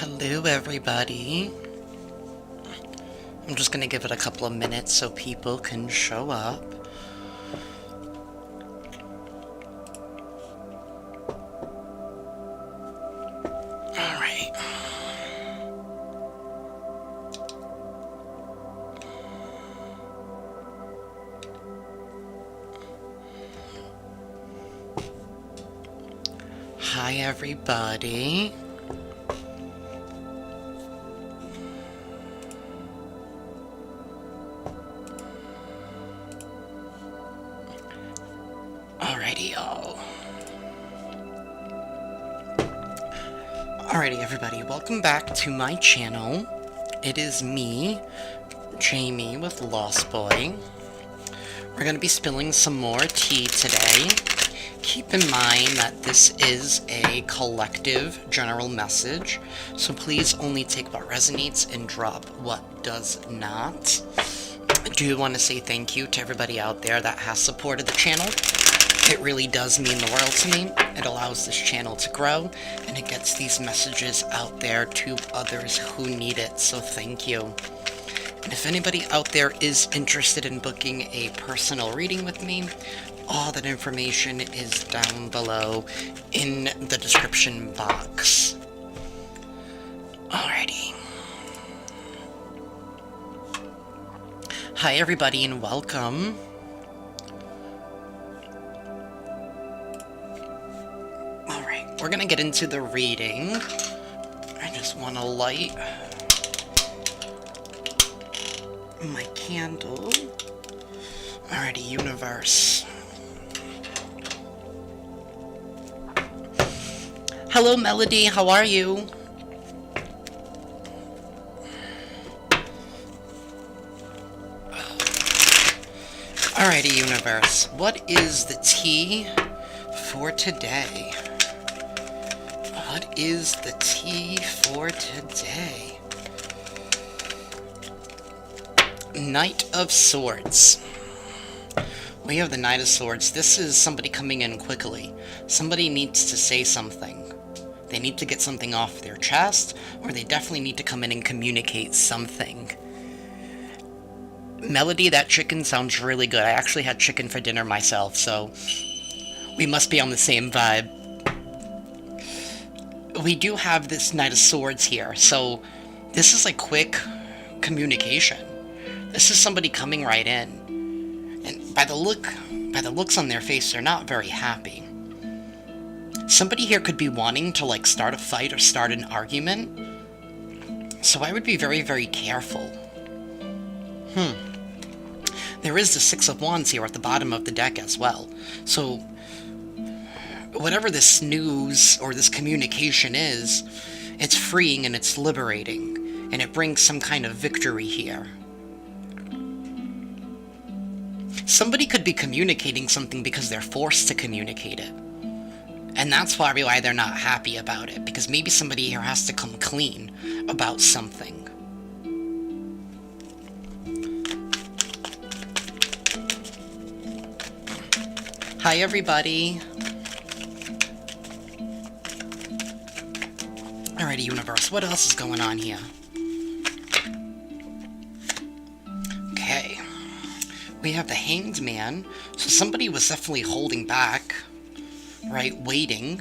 Hello, everybody. I'm just gonna give it a couple of minutes so people can show up. Alright. Hi, everybody. Alrighty, y'all. Alrighty, everybody, welcome back to my channel. It is me, Jamie with Lost Boy. We're gonna be spilling some more tea today. Keep in mind that this is a collective general message, so please only take what resonates and drop what does not. I do want to say thank you to everybody out there that has supported the channel. It really does mean the world to me. It allows this channel to grow, and it gets these messages out there to others who need it, so thank you. And if anybody out there is interested in booking a personal reading with me, all that information is down below in the description box. Alrighty. Hi everybody and welcome. Alright, we're gonna get into the reading. I just want to light my candle. Alrighty, universe. Hello, Melody. How are you? Alrighty, universe. What is the tea for today? What is the tea for today? Knight of Swords. We have the Knight of Swords. This is somebody coming in quickly. Somebody needs to say something. They need to get something off their chest, or they definitely need to come in and communicate something. Melody, that chicken sounds really good. I actually had chicken for dinner myself, so we must be on the same vibe. We do have this Knight of Swords here, so this is like quick communication. This is somebody coming right in. And by the looks on their face, they're not very happy. Somebody here could be wanting to like start a fight or start an argument. So I would be very, very careful. There is the Six of Wands here at the bottom of the deck as well. So whatever this news or this communication is, it's freeing and it's liberating. And it brings some kind of victory here. Somebody could be communicating something because they're forced to communicate it. And that's probably why they're not happy about it, because maybe somebody here has to come clean about something. Hi, everybody. Alrighty, universe, what else is going on here? Okay. We have the Hanged Man, so somebody was definitely holding back. Right, waiting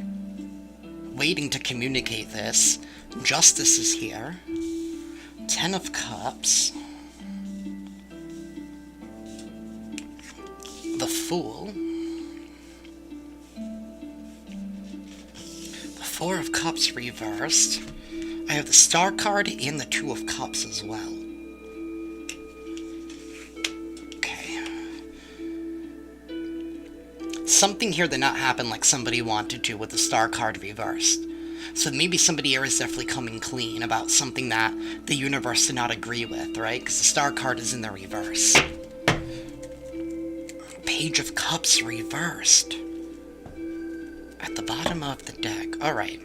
to communicate this. Justice is here. Ten of Cups. The Fool. The Four of Cups reversed. I have the Star card and the Two of Cups as well. Something here did not happen like somebody wanted to with the Star card reversed. So maybe somebody here is definitely coming clean about something that the universe did not agree with, right? Because the Star card is in the reverse. Page of Cups reversed. At the bottom of the deck. Alright.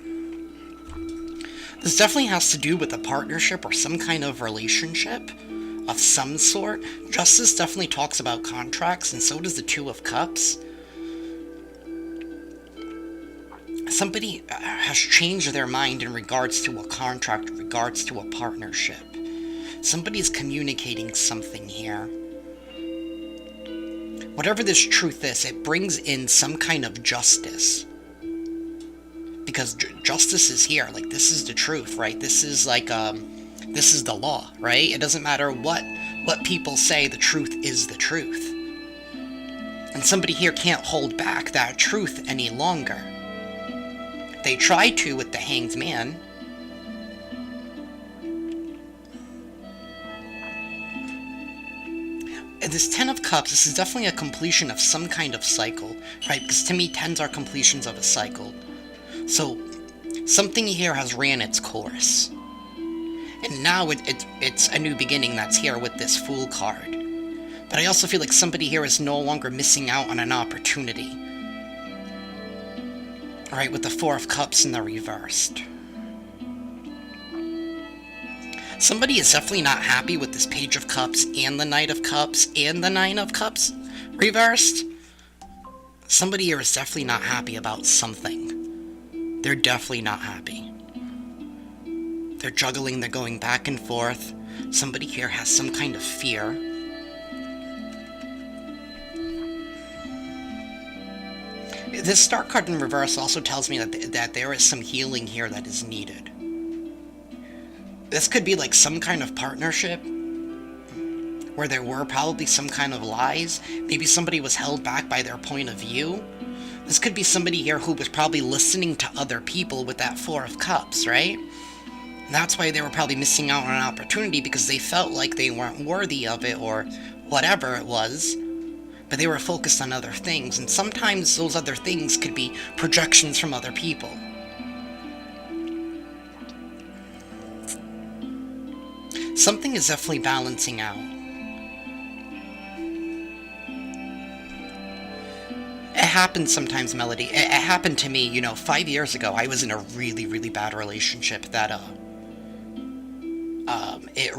This definitely has to do with a partnership or some kind of relationship of some sort. Justice definitely talks about contracts, and so does the Two of Cups. Somebody has changed their mind in regards to a contract, in regards to a partnership. Somebody's communicating something here. Whatever this truth is, it brings in some kind of justice. Because justice is here. Like, this is the truth, right? This is like, this is the law, right? It doesn't matter what people say, the truth is the truth. And somebody here can't hold back that truth any longer. They try to with the Hanged Man. This Ten of Cups, this is definitely a completion of some kind of cycle, right? Because to me, tens are completions of a cycle. So, something here has ran its course. And now it's a new beginning that's here with this Fool card. But I also feel like somebody here is no longer missing out on an opportunity. Alright, with the Four of Cups in the reversed. Somebody is definitely not happy with this Page of Cups and the Knight of Cups and the Nine of Cups reversed. Somebody here is definitely not happy about something. They're definitely not happy. They're juggling, they're going back and forth. Somebody here has some kind of fear. This Star card in reverse also tells me that there is some healing here that is needed. This could be like some kind of partnership where there were probably some kind of lies. Maybe somebody was held back by their point of view. This could be somebody here who was probably listening to other people with that Four of Cups, right? And that's why they were probably missing out on an opportunity, because they felt like they weren't worthy of it or whatever it was. But they were focused on other things, and sometimes those other things could be projections from other people. Something is definitely balancing out. It happens sometimes, Melody. It happened to me, 5 years ago. I was in a really, really bad relationship that, it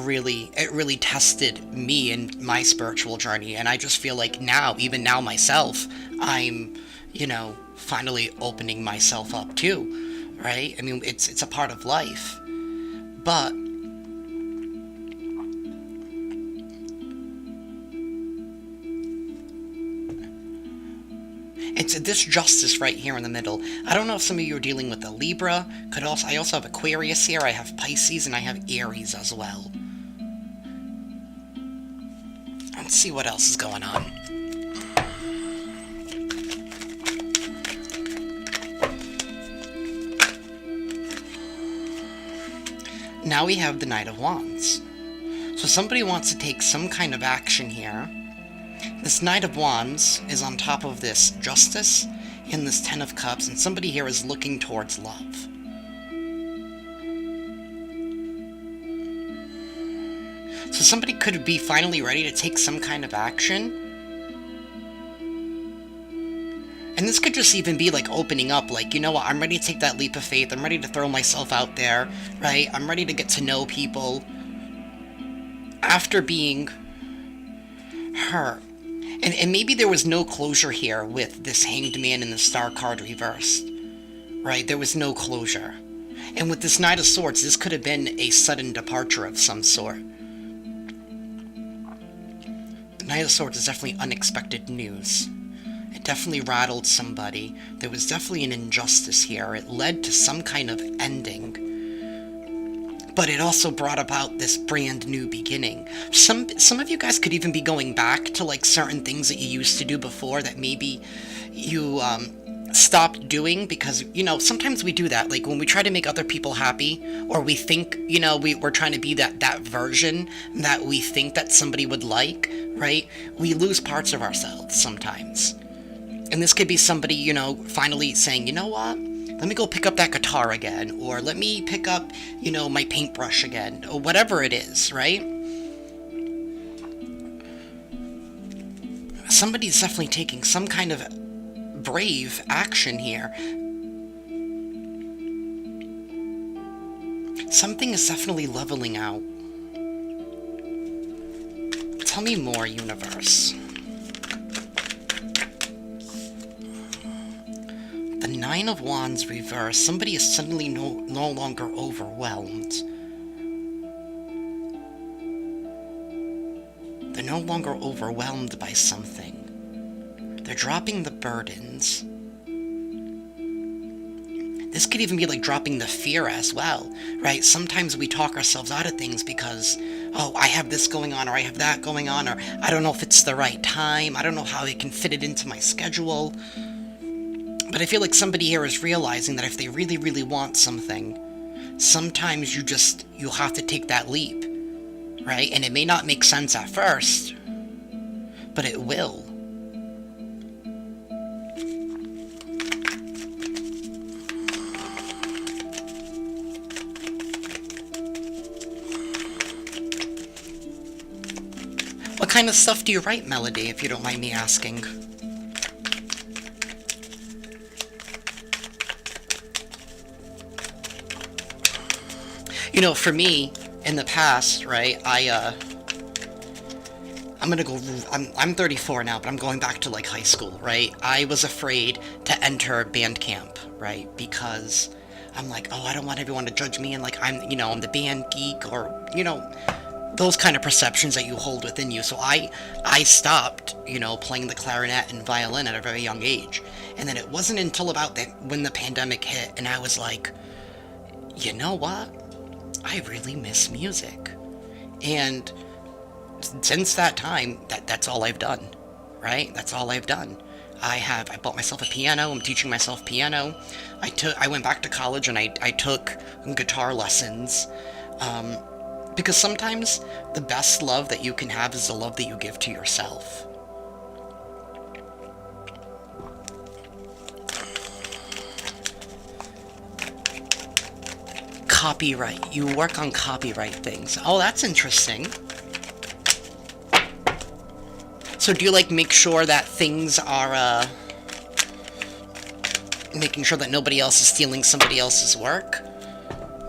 really tested me and my spiritual journey, and I just feel like even now myself, I'm, finally opening myself up too, right? I mean, it's a part of life, but it's this justice right here in the middle. I don't know if some of you are dealing with a Libra. I also have Aquarius here, I have Pisces, and I have Aries as well. Let's see what else is going on. Now we have the Knight of Wands. So somebody wants to take some kind of action here. This Knight of Wands is on top of this Justice and this Ten of Cups, and somebody here is looking towards love. So somebody could be finally ready to take some kind of action. And this could just even be like opening up, like, you know what, I'm ready to take that leap of faith, I'm ready to throw myself out there, right? I'm ready to get to know people after being hurt. And maybe there was no closure here with this Hanged Man and the Star card reversed, right? There was no closure. And with this Knight of Swords, this could have been a sudden departure of some sort. The Knight of Swords is definitely unexpected news. It definitely rattled somebody. There was definitely an injustice here. It led to some kind of ending. But it also brought about this brand new beginning. Some of you guys could even be going back to like certain things that you used to do before that maybe you stopped doing, because sometimes we do that. Like when we try to make other people happy, or we think we're trying to be that version that we think that somebody would like, right? We lose parts of ourselves sometimes. And this could be somebody finally saying, you know what? Let me go pick up that guitar again, or let me pick up, my paintbrush again, or whatever it is, right? Somebody's definitely taking some kind of brave action here. Something is definitely leveling out. Tell me more, universe. The Nine of Wands reversed. Somebody is suddenly no longer overwhelmed. They're no longer overwhelmed by something. They're dropping the burdens. This could even be like dropping the fear as well, right? Sometimes we talk ourselves out of things because, oh, I have this going on, or I have that going on, or I don't know if it's the right time, I don't know how I can fit it into my schedule. But I feel like somebody here is realizing that if they really, really want something, sometimes you have to take that leap, right? And it may not make sense at first, but it will. What kind of stuff do you write, Melody, if you don't mind me asking? You know, for me, in the past, right, I'm 34 now, but I'm going back to, like, high school, right? I was afraid to enter band camp, right? Because I'm like, oh, I don't want everyone to judge me, and, like, I'm the band geek, or, those kind of perceptions that you hold within you. So I stopped, playing the clarinet and violin at a very young age. And then it wasn't until about when the pandemic hit, and I was like, you know what? I really miss music. And since that time, that's all I've done, right? That's all I've done. I bought myself a piano. I'm teaching myself piano. I went back to college and I took guitar lessons. Because sometimes the best love that you can have is the love that you give to yourself. Copyright. You work on copyright things. Oh, that's interesting. So do you, like, make sure that things are, making sure that nobody else is stealing somebody else's work?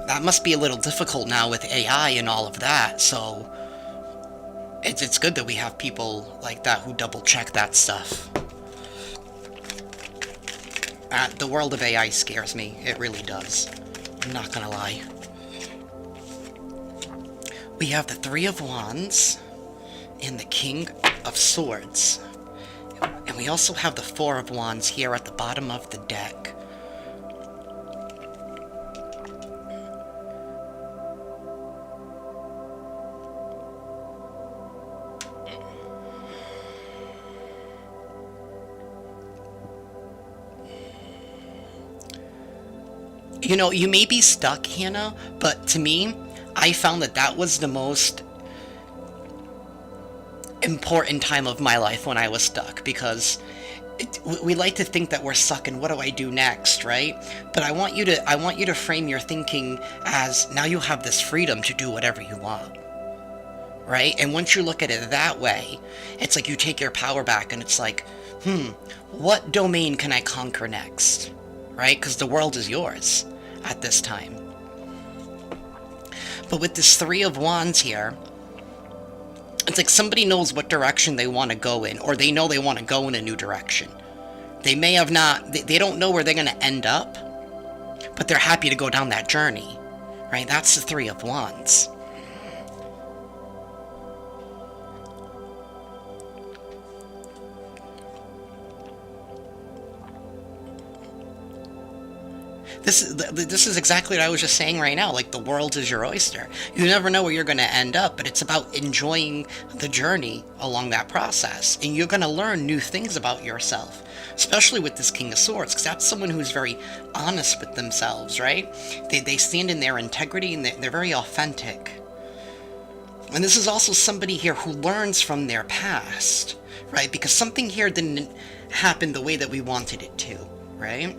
That must be a little difficult now with AI and all of that, so it's good that we have people like that who double check that stuff. The world of AI scares me. It really does. I'm not gonna lie. We have the Three of Wands and the King of Swords. And we also have the Four of Wands here at the bottom of the deck. You may be stuck, Hannah, but to me, I found that was the most important time of my life when I was stuck, because we like to think that we're stuck and what do I do next, right? But I want you to frame your thinking as now you have this freedom to do whatever you want, right? And once you look at it that way, it's like you take your power back and it's like, what domain can I conquer next, right? Because the world is yours at this time. But with this Three of Wands here, it's like somebody knows what direction they want to go in, or they know they want to go in a new direction. They may have not, they don't know where they're going to end up, but they're happy to go down that journey, right? That's the Three of Wands. This is exactly what I was just saying right now. Like, the world is your oyster. You never know where you're going to end up, but it's about enjoying the journey along that process. And you're going to learn new things about yourself, especially with this King of Swords, because that's someone who's very honest with themselves, right? They stand in their integrity, and they're very authentic. And this is also somebody here who learns from their past, right? Because something here didn't happen the way that we wanted it to, right?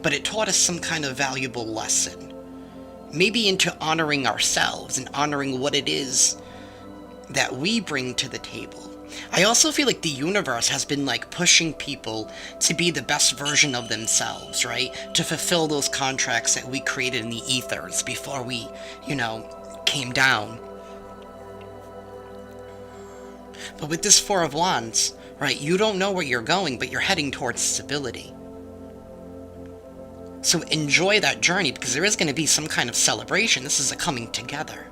But it taught us some kind of valuable lesson. Maybe into honoring ourselves and honoring what it is that we bring to the table. I also feel like the universe has been, like, pushing people to be the best version of themselves, right? To fulfill those contracts that we created in the ethers before we, came down. But with this Four of Wands, right, you don't know where you're going, but you're heading towards stability. So enjoy that journey, because there is going to be some kind of celebration. This is a coming together.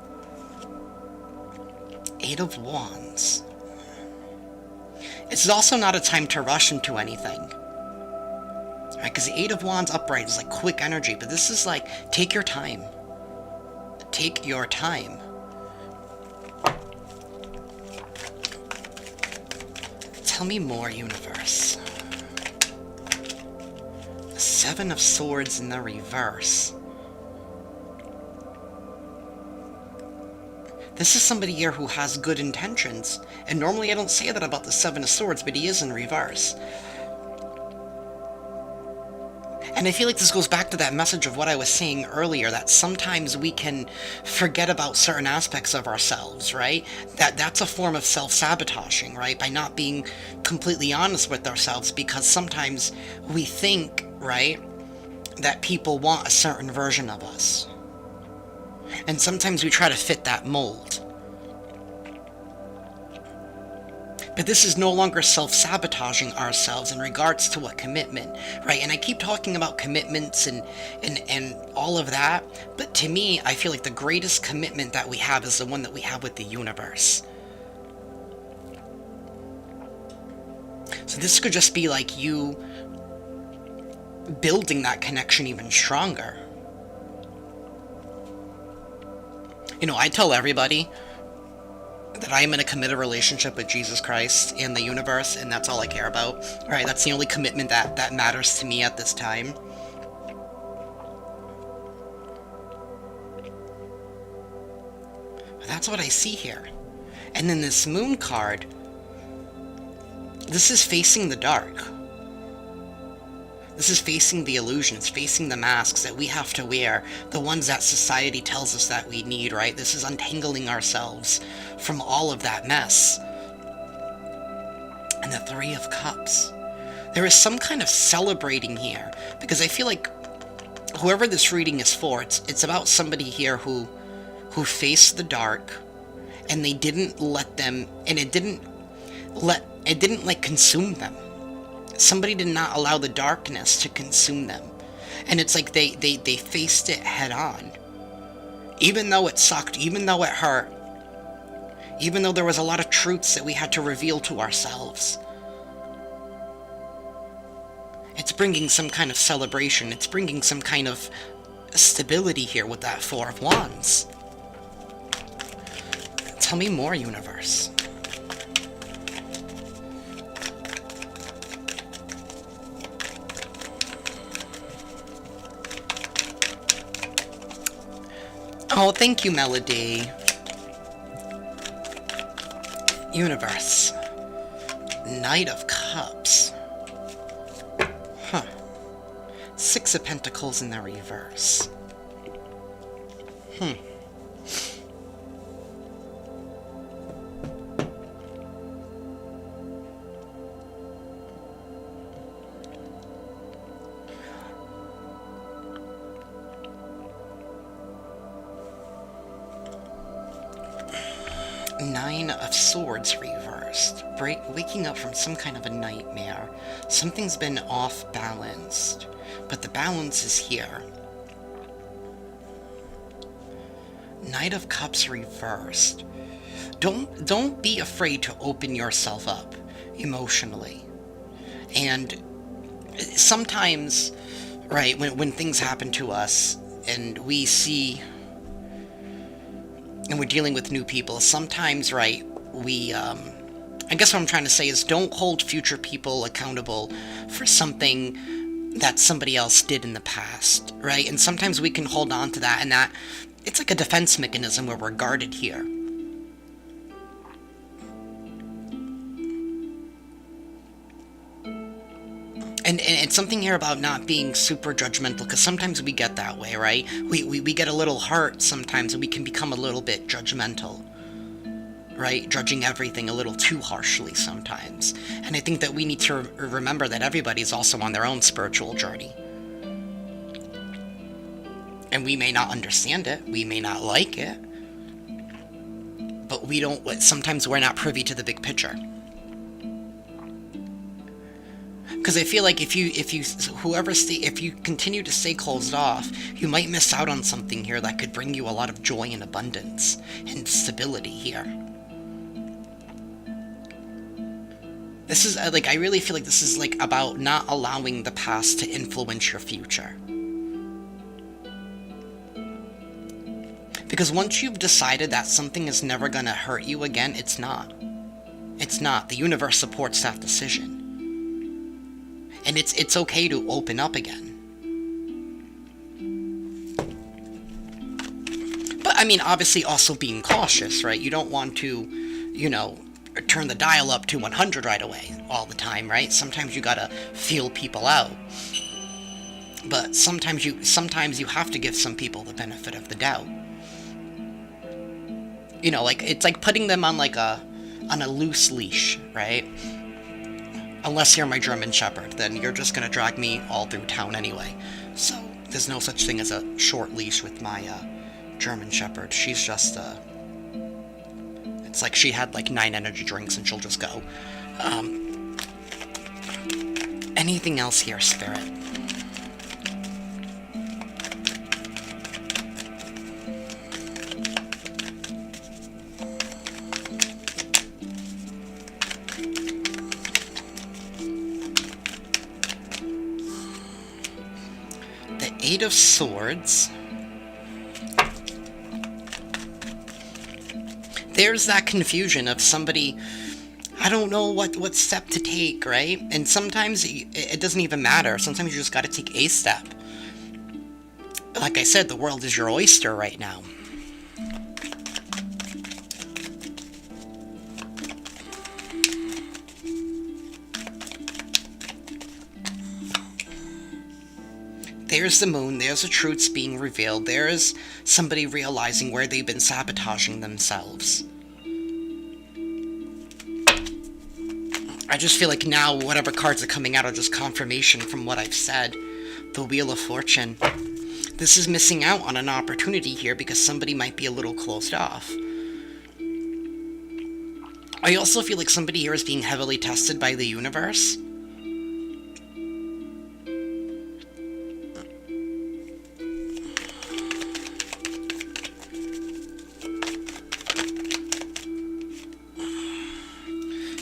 Eight of Wands. It's also not a time to rush into anything. Right? Because the Eight of Wands upright is like quick energy, but this is like, take your time. Take your time. Tell me more, universe. Seven of Swords in the reverse. This is somebody here who has good intentions. And normally I don't say that about the Seven of Swords, but he is in reverse. And I feel like this goes back to that message of what I was saying earlier, that sometimes we can forget about certain aspects of ourselves, right? That's a form of self-sabotaging, right? By not being completely honest with ourselves, because sometimes we think, right, that people want a certain version of us. And sometimes we try to fit that mold. But this is no longer self-sabotaging ourselves in regards to a commitment, right? And I keep talking about commitments and all of that, but to me, I feel like the greatest commitment that we have is the one that we have with the universe. So this could just be like you building that connection even stronger. You know, I tell everybody that I am in a committed relationship with Jesus Christ and the universe, and that's all I care about. Right? That's the only commitment that matters to me at this time. But that's what I see here. And then this Moon card, this is facing the dark. This is facing the illusion. It's facing the masks that we have to wear, the ones that society tells us that we need, right? This is untangling ourselves from all of that mess. And the Three of Cups. There is some kind of celebrating here, because I feel like whoever this reading is for, it's about somebody here who faced the dark, and they didn't let them, and it didn't like consume them. Somebody did not allow the darkness to consume them. And it's like they faced it head on. Even though it sucked, even though it hurt, even though there was a lot of truths that we had to reveal to ourselves. It's bringing some kind of celebration. It's bringing some kind of stability here with that Four of Wands. Tell me more, universe. Oh, thank you, Melody. Universe. Knight of Cups. Huh. Six of Pentacles in the reverse. Nine of Swords reversed. Waking up from some kind of a nightmare. Something's been off-balanced, but the balance is here. Knight of Cups reversed. Don't be afraid to open yourself up emotionally. And sometimes, right, when things happen to us and we see, and we're dealing with new people, sometimes, right, we, I guess what I'm trying to say is don't hold future people accountable for something that somebody else did in the past, right? And sometimes we can hold on to that, and that, it's like a defense mechanism where we're guarded here. And it's something here about not being super judgmental, because sometimes we get that way, right? We get a little hurt sometimes, and we can become a little bit judgmental, right? Judging everything a little too harshly sometimes. And I think that we need to remember that everybody's also on their own spiritual journey. And we may not understand it, we may not like it, but sometimes we're not privy to the big picture. Because I feel like if you continue to stay closed off, you might miss out on something here that could bring you a lot of joy and abundance and stability here. This is, like, I really feel like this is, like, about not allowing the past to influence your future. Because once you've decided that something is never gonna hurt you again, it's not. It's not. The universe supports that decision. And it's okay to open up again. But, I mean, obviously also being cautious, right? You don't want to, you know, turn the dial up to 100 right away all the time, right? Sometimes you gotta feel people out. But sometimes you have to give some people the benefit of the doubt. You know, like, it's like putting them on a loose leash, right? Unless you're my German Shepherd, then you're just gonna drag me all through town anyway. So there's no such thing as a short leash with my German Shepherd. She's just it's like she had like 9 energy drinks and she'll just go. Anything else here, Spirit? The 8 of Swords. There's that confusion of somebody, I don't know what step to take, right? And sometimes it doesn't even matter. Sometimes you just gotta take a step. Like I said, the world is your oyster right now. There's the moon, there's the truths being revealed, there's somebody realizing where they've been sabotaging themselves. I just feel like now whatever cards are coming out are just confirmation from what I've said. The Wheel of Fortune. This is missing out on an opportunity here because somebody might be a little closed off. I also feel like somebody here is being heavily tested by the universe.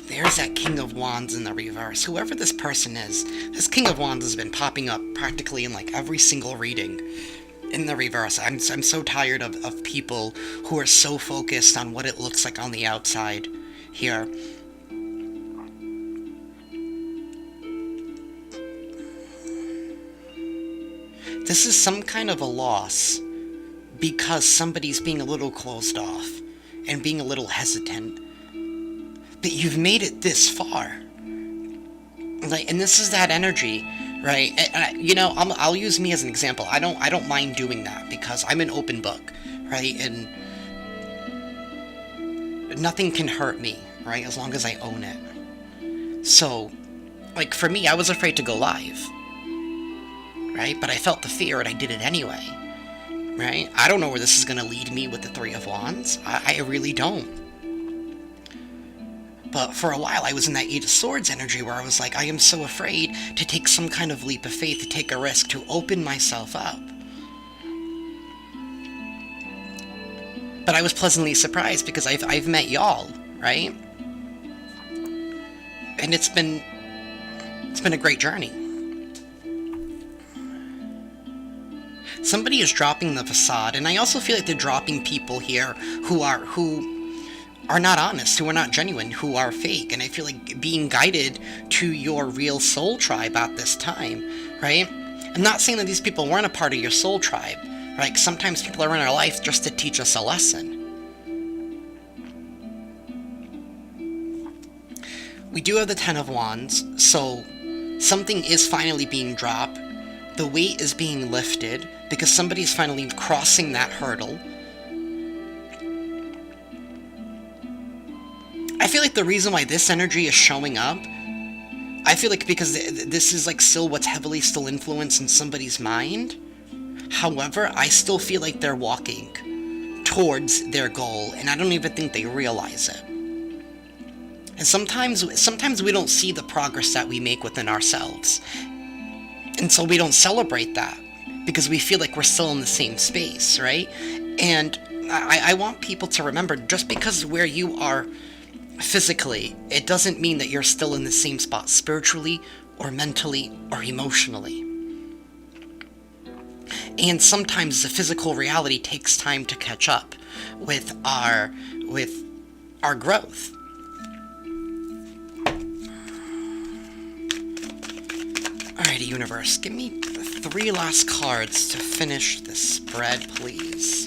There's that King of Wands in the reverse. Whoever this person is, this King of Wands has been popping up practically in like every single reading in the reverse. I'm so tired of people who are so focused on what it looks like on the outside here. This is some kind of a loss because somebody's being a little closed off and being a little hesitant. But you've made it this far, like, and this is that energy, right? And you know, I'll use me as an example. I don't mind doing that because I'm an open book, right? And nothing can hurt me, right? As long as I own it. So, like, for me, I was afraid to go live, right? But I felt the fear and I did it anyway, right? I don't know where this is gonna lead me with the 3 of Wands. I really don't. But for a while, I was in that 8 of Swords energy where I was like, I am so afraid to take some kind of leap of faith, to take a risk, to open myself up. But I was pleasantly surprised because I've met y'all, right? And it's been a great journey. Somebody is dropping the facade, and I also feel like they're dropping people here who are not honest, who are not genuine, who are fake. And I feel like being guided to your real soul tribe at this time, right? I'm not saying that these people weren't a part of your soul tribe, right? Sometimes people are in our life just to teach us a lesson. We do have the 10 of Wands, so something is finally being dropped. The weight is being lifted because somebody's finally crossing that hurdle. I feel like the reason why this energy is showing up, I feel like because this is like still what's heavily still influencing somebody's mind. However, I still feel like they're walking towards their goal, and I don't even think they realize it. And sometimes we don't see the progress that we make within ourselves. And so we don't celebrate that because we feel like we're still in the same space, right? And I want people to remember, just because where you are physically, it doesn't mean that you're still in the same spot spiritually or mentally or emotionally. And sometimes the physical reality takes time to catch up with our growth. Alrighty, universe, give me 3 last cards to finish this spread, please.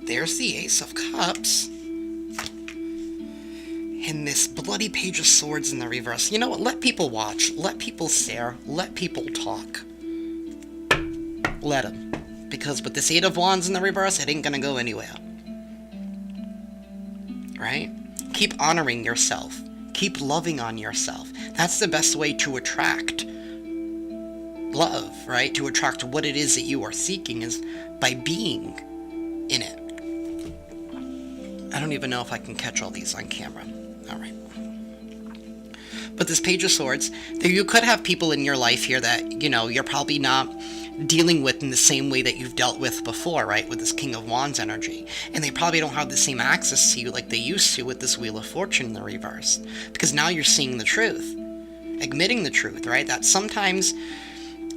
There's the Ace of Cups. And this bloody Page of Swords in the reverse. You know what? Let people watch. Let people stare. Let people talk. Let them. Because with this Eight of Wands in the reverse, it ain't gonna go anywhere. Right? Keep honoring yourself. Keep loving on yourself. That's the best way to attract love, right? To attract what it is that you are seeking, is by being in it. I don't even know if I can catch all these on camera. Alright. But this Page of Swords, you could have people in your life here that, you know, you're probably not dealing with in the same way that you've dealt with before, right? With this King of Wands energy. And they probably don't have the same access to you like they used to with this Wheel of Fortune in the reverse. Because now you're seeing the truth. Admitting the truth, right? That sometimes,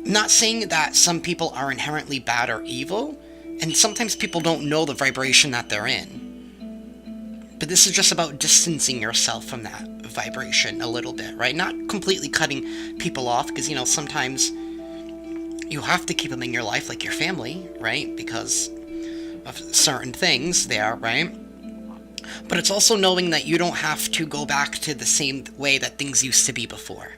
not saying that some people are inherently bad or evil, and sometimes people don't know the vibration that they're in. But this is just about distancing yourself from that vibration a little bit, right? Not completely cutting people off, because, you know, sometimes you have to keep them in your life like your family, right? Because of certain things there, right? But it's also knowing that you don't have to go back to the same way that things used to be before.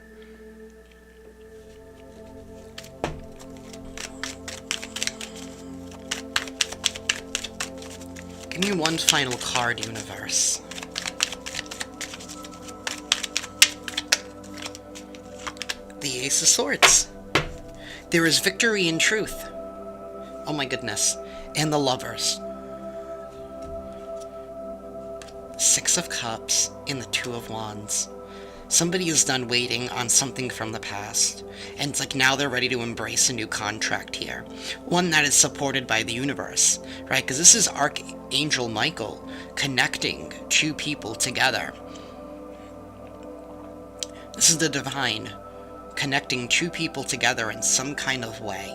Give me one final card, universe. The Ace of Swords. There is victory in truth. Oh my goodness. And the Lovers. Six of Cups and the Two of Wands. Somebody is done waiting on something from the past, and it's like now they're ready to embrace a new contract here. One that is supported by the universe, right? Because this is Archangel Michael connecting two people together. This is the divine connecting two people together in some kind of way,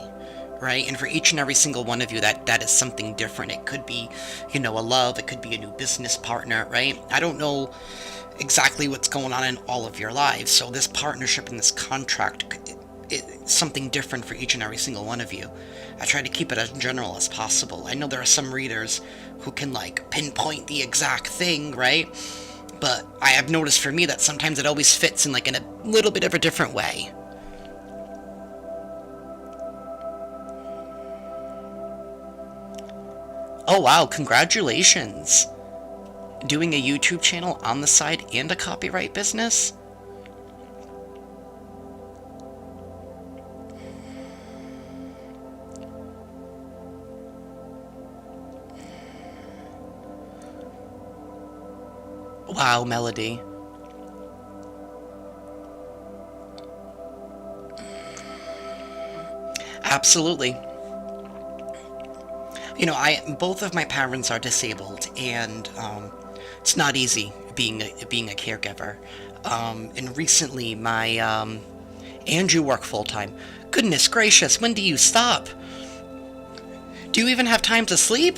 right? And for each and every single one of you, that is something different. It could be, you know, a love. It could be a new business partner, right? I don't know exactly what's going on in all of your lives, so this partnership and this contract, it's something different for each and every single one of you. I try to keep it as general as possible. I know there are some readers who can, like, pinpoint the exact thing, right? But I have noticed for me that sometimes it always fits in, like, in a little bit of a different way. Oh wow, congratulations! Doing a YouTube channel on the side and a copyright business? Wow, Melody. Absolutely. You know, both of my parents are disabled, and it's not easy being a caregiver. And recently, my Andrew worked full time. Goodness gracious, when do you stop? Do you even have time to sleep?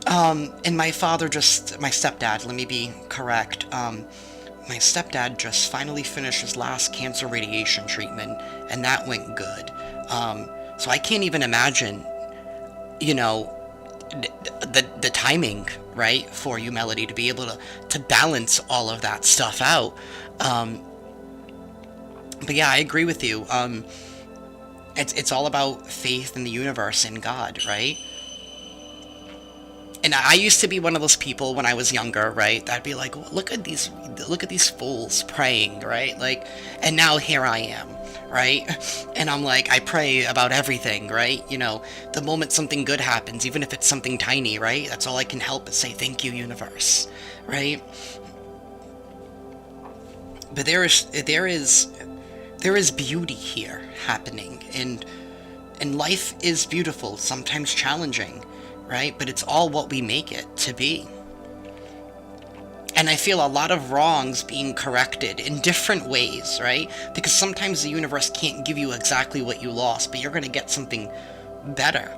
And my stepdad, let me be correct. My stepdad just finally finished his last cancer radiation treatment, and that went good. So I can't even imagine, you know, the timing, right, for you, Melody, to be able to balance all of that stuff out. But yeah, I agree with you. It's all about faith in the universe and God, right? And I used to be one of those people when I was younger, right? That'd be like, "Well, look at these fools praying, right?" Like, and now here I am, right? And I'm like, I pray about everything, right? The moment something good happens, even if it's something tiny, right? That's all I can help is say, "Thank you, universe," right? But there is beauty here happening, and life is beautiful, sometimes challenging, right? But it's all what we make it to be. And I feel a lot of wrongs being corrected in different ways, right? Because sometimes the universe can't give you exactly what you lost, but you're going to get something better,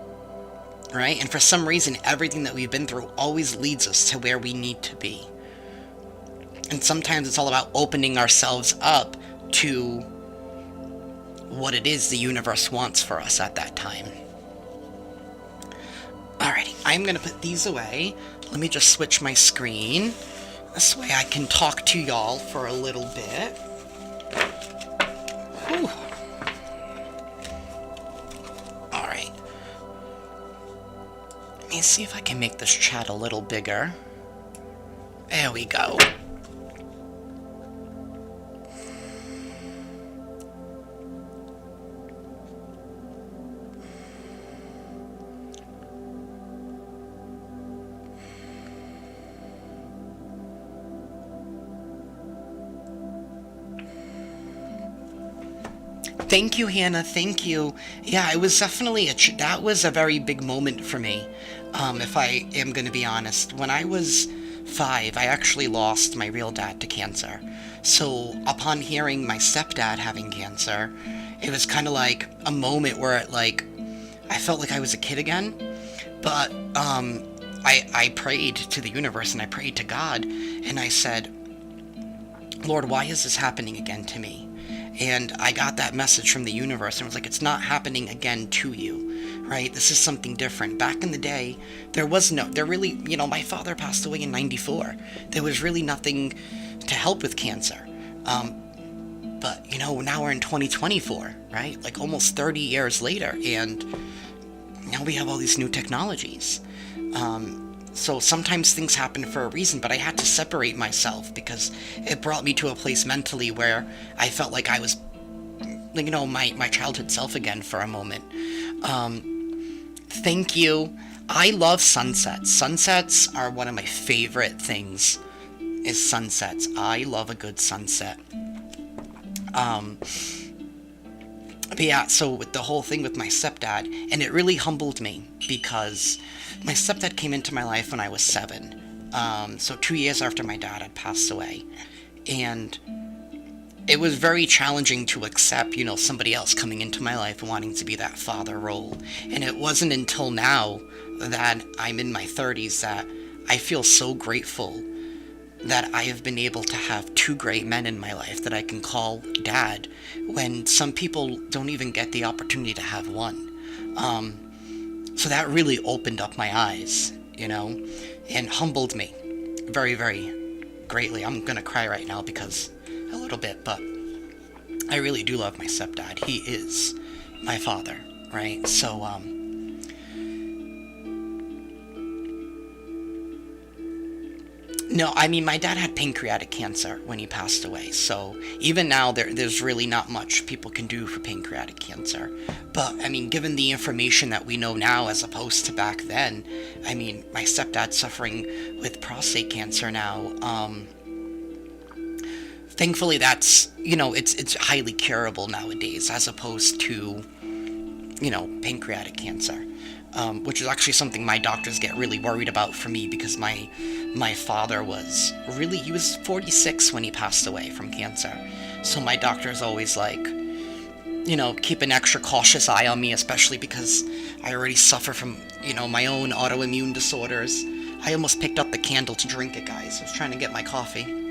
right? And for some reason, everything that we've been through always leads us to where we need to be. And sometimes it's all about opening ourselves up to what it is the universe wants for us at that time. Alrighty, I'm going to put these away. Let me just switch my screen. This way I can talk to y'all for a little bit. Whew. Alright. Let me see if I can make this chat a little bigger. There we go. Thank you, Hannah. Thank you. Yeah, it was definitely that was a very big moment for me. If I am going to be honest, when I was 5, I actually lost my real dad to cancer. So upon hearing my stepdad having cancer, it was kind of like a moment where I felt like I was a kid again. But I prayed to the universe and I prayed to God, and I said, "Lord, why is this happening again to me?" And I got that message from the universe, and it was like, it's not happening again to you, right? This is something different. Back in the day, there really, my father passed away in 94. There was really nothing to help with cancer. But, now we're in 2024, right? Like almost 30 years later, and now we have all these new technologies. So sometimes things happen for a reason, but I had to separate myself because it brought me to a place mentally where I felt like I was, my childhood self again for a moment. Thank you. I love sunsets. Sunsets are one of my favorite things, is sunsets. I love a good sunset. But yeah, so with the whole thing with my stepdad, and it really humbled me because my stepdad came into my life when I was 7, so 2 years after my dad had passed away, and it was very challenging to accept, somebody else coming into my life wanting to be that father role, and it wasn't until now that I'm in my 30s that I feel so grateful that I have been able to have 2 great men in my life that I can call dad, when some people don't even get the opportunity to have one. So that really opened up my eyes, and humbled me very, very greatly. I'm gonna cry right now because a little bit, but I really do love my stepdad. He is my father, right? So, no, I mean, my dad had pancreatic cancer when he passed away, so even now there's really not much people can do for pancreatic cancer. But, I mean, given the information that we know now as opposed to back then, I mean, my stepdad's suffering with prostate cancer now. Thankfully that's, it's highly curable nowadays as opposed to, pancreatic cancer. Which is actually something my doctors get really worried about for me, because my father he was 46 when he passed away from cancer. So my doctor's always like, keep an extra cautious eye on me, especially because I already suffer from, my own autoimmune disorders. I almost picked up the candle to drink it, guys. I was trying to get my coffee.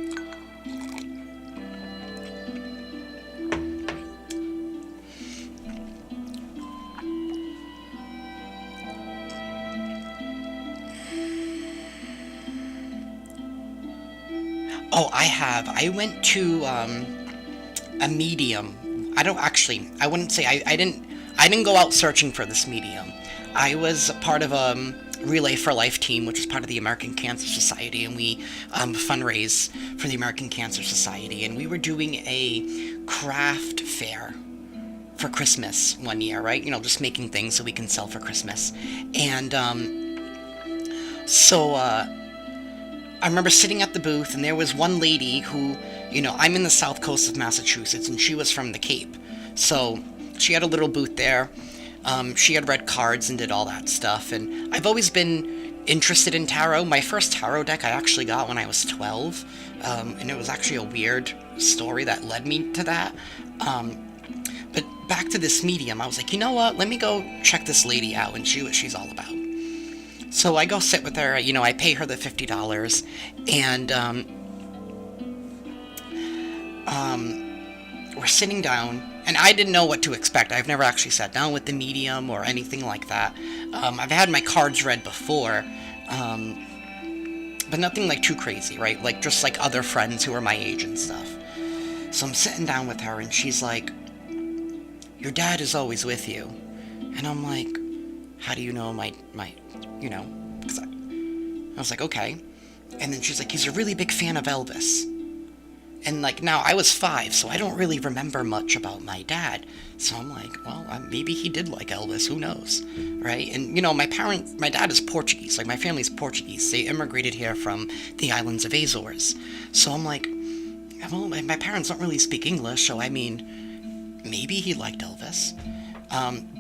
Oh, I have. I went to a medium. I wouldn't say I didn't go out searching for this medium. I was part of Relay for Life team, which is part of the American Cancer Society, and we fundraise for the American Cancer Society. And we were doing a craft fair for Christmas one year, right? You know, just making things so we can sell for Christmas. And I remember sitting at the booth, and there was one lady who, you know, I'm in the south coast of Massachusetts, and she was from the Cape. So she had a little booth there. She had read cards and did all that stuff, and I've always been interested in tarot. My first tarot deck I actually got when I was 12, and it was actually a weird story that led me to that. But back to this medium, I was like, you know what, let me go check this lady out and see what she's all about. So I go sit with her, you know, I pay her the $50, and we're sitting down, and I didn't know what to expect. I've never actually sat down with the medium or anything like that. I've had my cards read before, but nothing like too crazy, right? Like just like other friends who are my age and stuff. So I'm sitting down with her, and she's like, your dad is always with you. And I'm like, how do you know my you know, because I was like, okay. And then she's like, he's a really big fan of Elvis. And like, now I was 5, so I don't really remember much about my dad. So I'm like, well, maybe he did like Elvis, who knows, right? And you know, my dad is Portuguese, like my family's Portuguese. They immigrated here from the islands of Azores. So I'm like, well, my parents don't really speak English, so I mean, maybe he liked Elvis.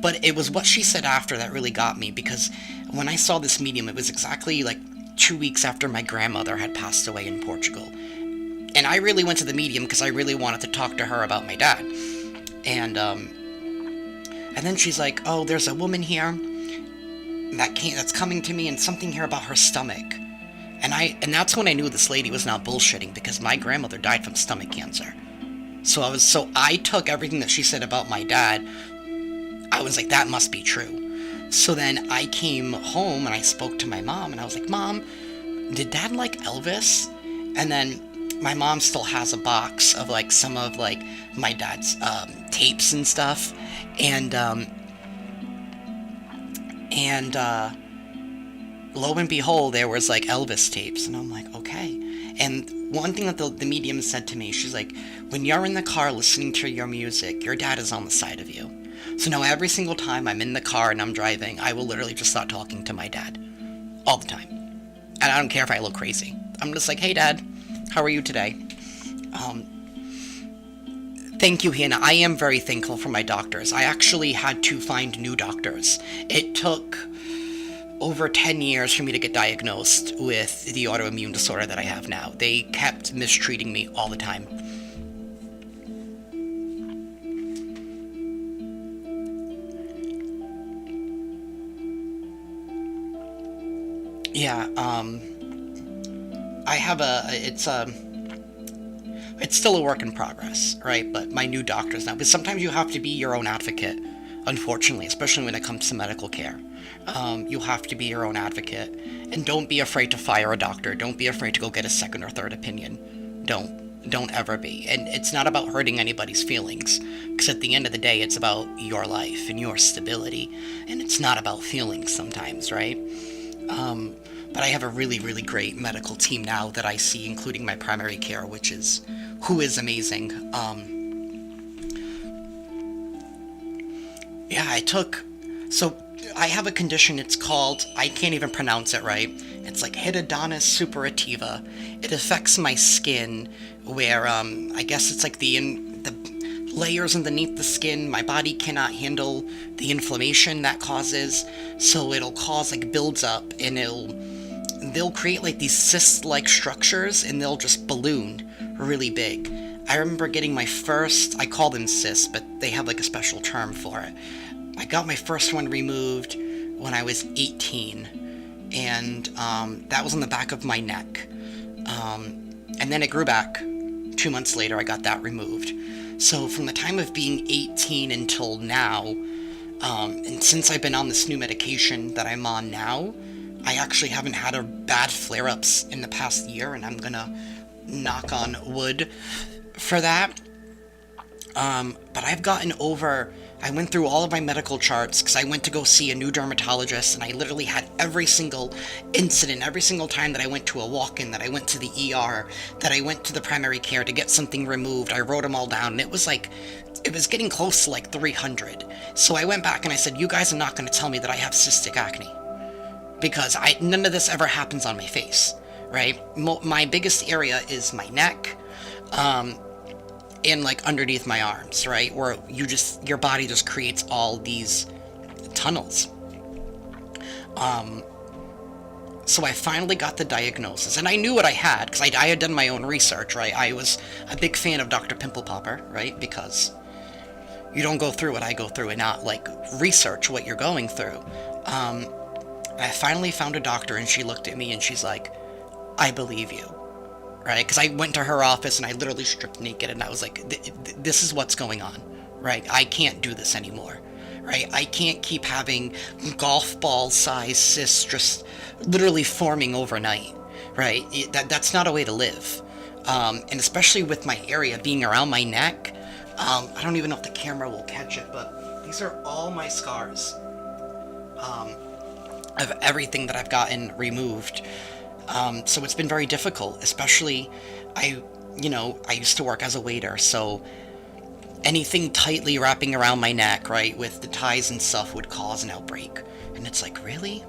But it was what she said after that really got me, because when I saw this medium, it was exactly like 2 weeks after my grandmother had passed away in Portugal. And I really went to the medium because I really wanted to talk to her about my dad. And then she's like, oh, there's a woman here that's coming to me, and something here about her stomach. And that's when I knew this lady was not bullshitting, because my grandmother died from stomach cancer. So I took everything that she said about my dad. I was like, that must be true. So then I came home and I spoke to my mom, and I was like, Mom, did Dad like Elvis? And then my mom still has a box of like some of like my dad's tapes and stuff, and lo and behold, there was like Elvis tapes, and I'm like, okay. And one thing that the medium said to me, she's like, when you're in the car listening to your music, your dad is on the side of you. So now every single time I'm in the car and I'm driving, I will literally just start talking to my dad. All the time. And I don't care if I look crazy. I'm just like, hey Dad, how are you today? Thank you, Hannah. I am very thankful for my doctors. I actually had to find new doctors. It took over 10 years for me to get diagnosed with the autoimmune disorder that I have now. They kept mistreating me all the time. Yeah, I have it's still a work in progress, right? But my new doctors now, because sometimes you have to be your own advocate, unfortunately, especially when it comes to medical care. You have to be your own advocate, and don't be afraid to fire a doctor. Don't be afraid to go get a second or third opinion. Don't ever be. And it's not about hurting anybody's feelings, because at the end of the day, it's about your life and your stability, and it's not about feelings sometimes, right? But I have a really, really great medical team now that I see, including my primary care, who is amazing. Yeah, so I have a condition, it's called, I can't even pronounce it right, it's like hidradenitis suppurativa. It affects my skin, where, I guess it's like the layers underneath the skin, my body cannot handle the inflammation that causes, so it'll cause like builds up, and they'll create like these cyst-like structures, and they'll just balloon really big. I remember getting my first, I call them cysts, but they have like a special term for it. I got my first one removed when I was 18, and that was on the back of my neck. And then it grew back. 2 months later, I got that removed. So from the time of being 18 until now, and since I've been on this new medication that I'm on now, I actually haven't had a bad flare-ups in the past year, and I'm gonna knock on wood for that. But I've gotten over, I went through all of my medical charts because I went to go see a new dermatologist, and I literally had every single incident, every single time that I went to a walk-in, that I went to the ER, that I went to the primary care to get something removed. I wrote them all down, and it was getting close to like 300. So I went back and I said, you guys are not going to tell me that I have cystic acne, because none of this ever happens on my face, right? My biggest area is my neck, and like underneath my arms, right? Where your body just creates all these tunnels. So I finally got the diagnosis, and I knew what I had because I had done my own research, right? I was a big fan of Dr. Pimple Popper, right? Because you don't go through what I go through and not like research what you're going through. I finally found a doctor, and she looked at me and she's like, I believe you. Right? Because I went to her office and I literally stripped naked, and I was like, this is what's going on, right? I can't do this anymore, right? I can't keep having golf ball size cysts just literally forming overnight, right? That's not a way to live. And especially with my area being around my neck, I don't even know if the camera will catch it, but these are all my scars of everything that I've gotten removed. So it's been very difficult, especially I used to work as a waiter, so anything tightly wrapping around my neck, right, with the ties and stuff would cause an outbreak. And it's like, really?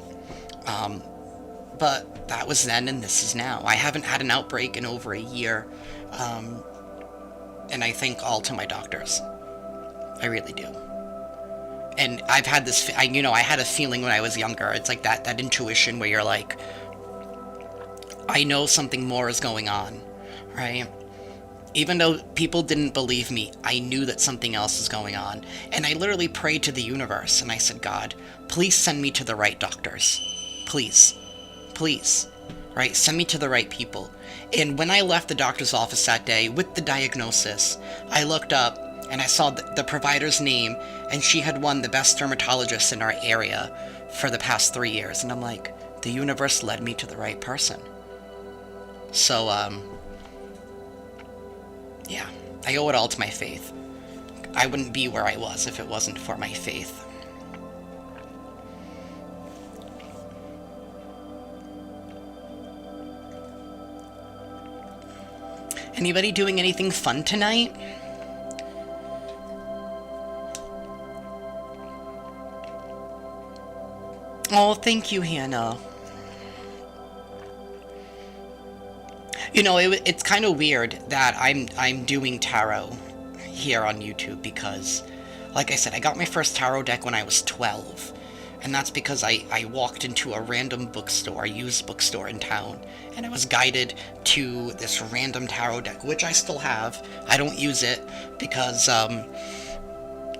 But that was then, and this is now. I haven't had an outbreak in over a year, and I thank all to my doctors. I really do. And I've had this, I had a feeling when I was younger. It's like that intuition where you're like, I know something more is going on, right? Even though people didn't believe me, I knew that something else is going on. And I literally prayed to the universe, and I said, God, please send me to the right doctors. Please. Please. Right? Send me to the right people. And when I left the doctor's office that day with the diagnosis, I looked up and I saw the provider's name, and she had won the best dermatologist in our area for the past 3 years. And I'm like, the universe led me to the right person. So, yeah, I owe it all to my faith. I wouldn't be where I was if it wasn't for my faith. Anybody doing anything fun tonight? Oh, thank you, Hannah. It's kind of weird that I'm doing tarot here on YouTube because, like I said, I got my first tarot deck when I was 12. And that's because I walked into a random bookstore, a used bookstore in town, and I was guided to this random tarot deck, which I still have. I don't use it because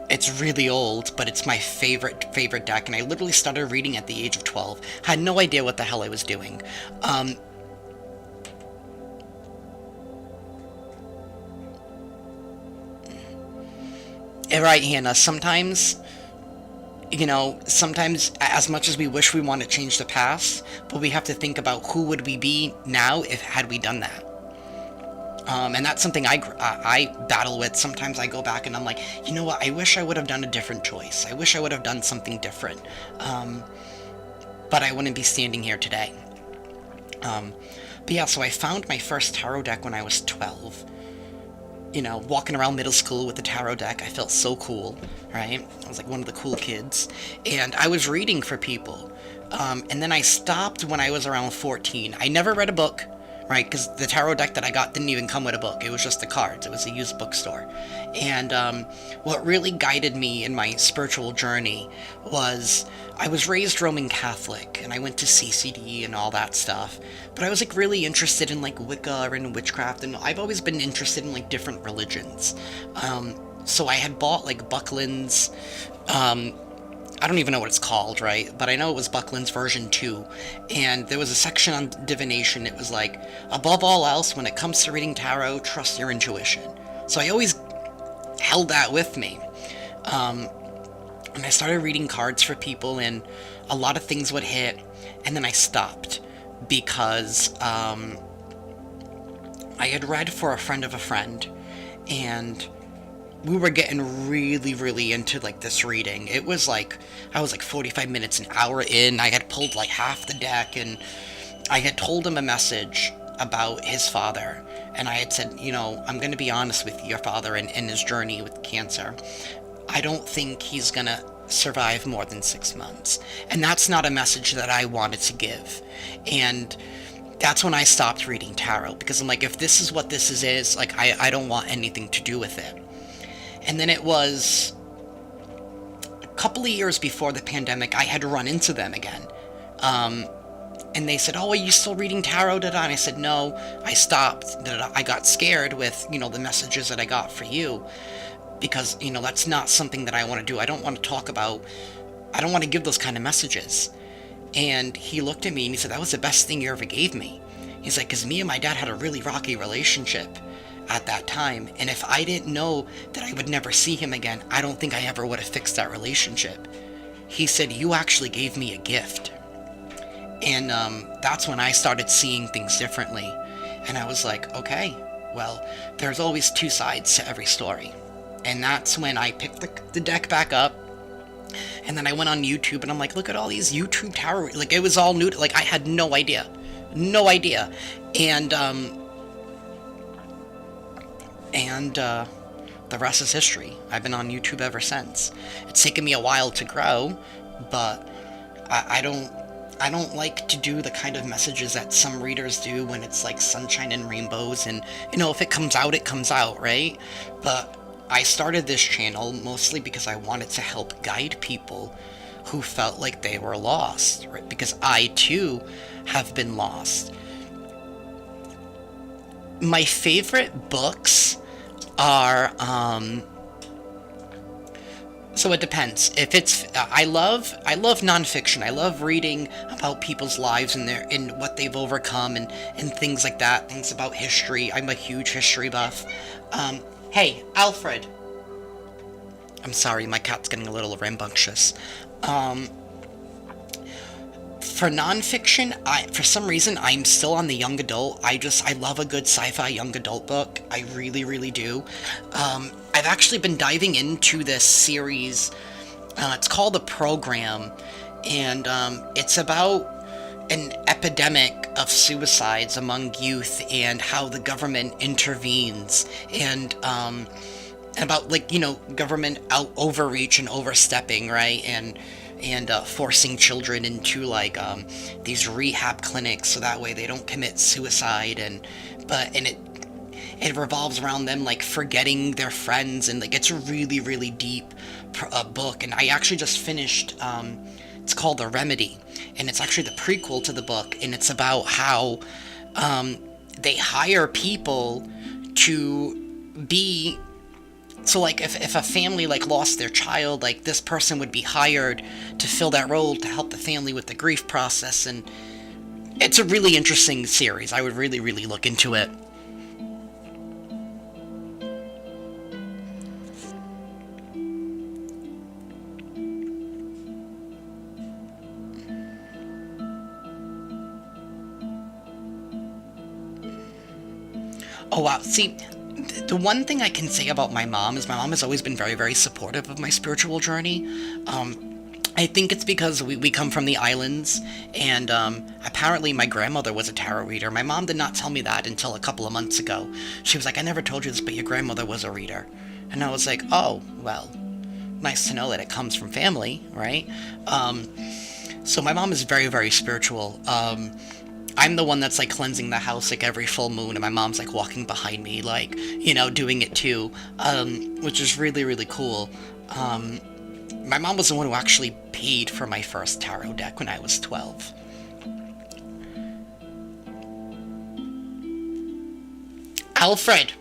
it's really old, but it's my favorite deck, and I literally started reading at the age of 12. Had no idea what the hell I was doing. Right, Hannah, sometimes as much as we wish we want to change the past, but we have to think about who would we be now had we done that. And that's something I battle with. Sometimes I go back and I'm like, you know what, I wish I would have done a different choice. I wish I would have done something different. But I wouldn't be standing here today. But yeah, so I found my first tarot deck when I was 12. Walking around middle school with the tarot deck, I felt so cool, right? I was like one of the cool kids. And I was reading for people. And then I stopped when I was around 14. I never read a book, right? Because the tarot deck that I got didn't even come with a book. It was just the cards. It was a used bookstore. And what really guided me in my spiritual journey was I was raised Roman Catholic, and I went to CCD and all that stuff. But I was like really interested in like Wicca and witchcraft, and I've always been interested in like different religions. So I had bought like Buckland's, I don't even know what it's called, right? But I know it was Buckland's version 2. And there was a section on divination. It was like, above all else, when it comes to reading tarot, trust your intuition. So I always held that with me. And I started reading cards for people, and a lot of things would hit. And then I stopped because I had read for a friend of a friend. And we were getting really, really into like this reading. It was like, I was like 45 minutes, an hour in. I had pulled like half the deck, and I had told him a message about his father. And I had said, you know, I'm going to be honest with your father and his journey with cancer. I don't think he's going to survive more than 6 months. And that's not a message that I wanted to give. And that's when I stopped reading tarot, because I'm like, if this is what this is, like, I don't want anything to do with it. And then it was a couple of years before the pandemic, I had run into them again. And they said, oh, are you still reading tarot? And I said, no, I stopped. I got scared with, you know, the messages that I got for you, because, you know, that's not something that I want to do. I don't want to talk about, I don't want to give those kind of messages. And he looked at me and he said, that was the best thing you ever gave me. He's like, because me and my dad had a really rocky relationship at that time. And if I didn't know that I would never see him again, I don't think I ever would have fixed that relationship. He said, you actually gave me a gift. And that's when I started seeing things differently. And I was like, okay, well, there's always two sides to every story. And that's when I picked the deck back up. And then I went on YouTube and I'm like, look at all these YouTube tarot. Like, it was all new. Like, I had no idea. No idea. And the rest is history. I've been on YouTube ever since. It's taken me a while to grow, but I don't like to do the kind of messages that some readers do when it's like sunshine and rainbows, and, you know, if it comes out, it comes out, right? But I started this channel mostly because I wanted to help guide people who felt like they were lost, right? Because I too have been lost. My favorite books are, so it depends. If it's, I love nonfiction. I love reading about people's lives and what they've overcome and things like that. Things about history. I'm a huge history buff. Hey, Alfred. I'm sorry, my cat's getting a little rambunctious. For nonfiction, for some reason, I'm still on the young adult. I love a good sci-fi young adult book. I really, really do. I've actually been diving into this series. It's called The Program, and it's about an epidemic of suicides among youth and how the government intervenes, and about, like, you know, government overreach and overstepping, right, and forcing children into, like, these rehab clinics so that way they don't commit suicide, and it revolves around them, like, forgetting their friends, and, like, it's a really, really deep book. And I actually just finished, it's called The Remedy, and it's actually the prequel to the book, and it's about how they hire people to be, so, like, if a family, like, lost their child, like, this person would be hired to fill that role to help the family with the grief process. And it's a really interesting series. I would really, really look into it. Oh, wow. See, the one thing I can say about my mom is my mom has always been very, very supportive of my spiritual journey. I think it's because we come from the islands, and apparently my grandmother was a tarot reader. My mom did not tell me that until a couple of months ago. She was like, I never told you this, but your grandmother was a reader. And I was like, oh, well, nice to know that it comes from family, right? So my mom is very, very spiritual. I'm the one that's, like, cleansing the house, like, every full moon, and my mom's, like, walking behind me, like, you know, doing it too, which is really, really cool. My mom was the one who actually paid for my first tarot deck when I was 12. Alfred!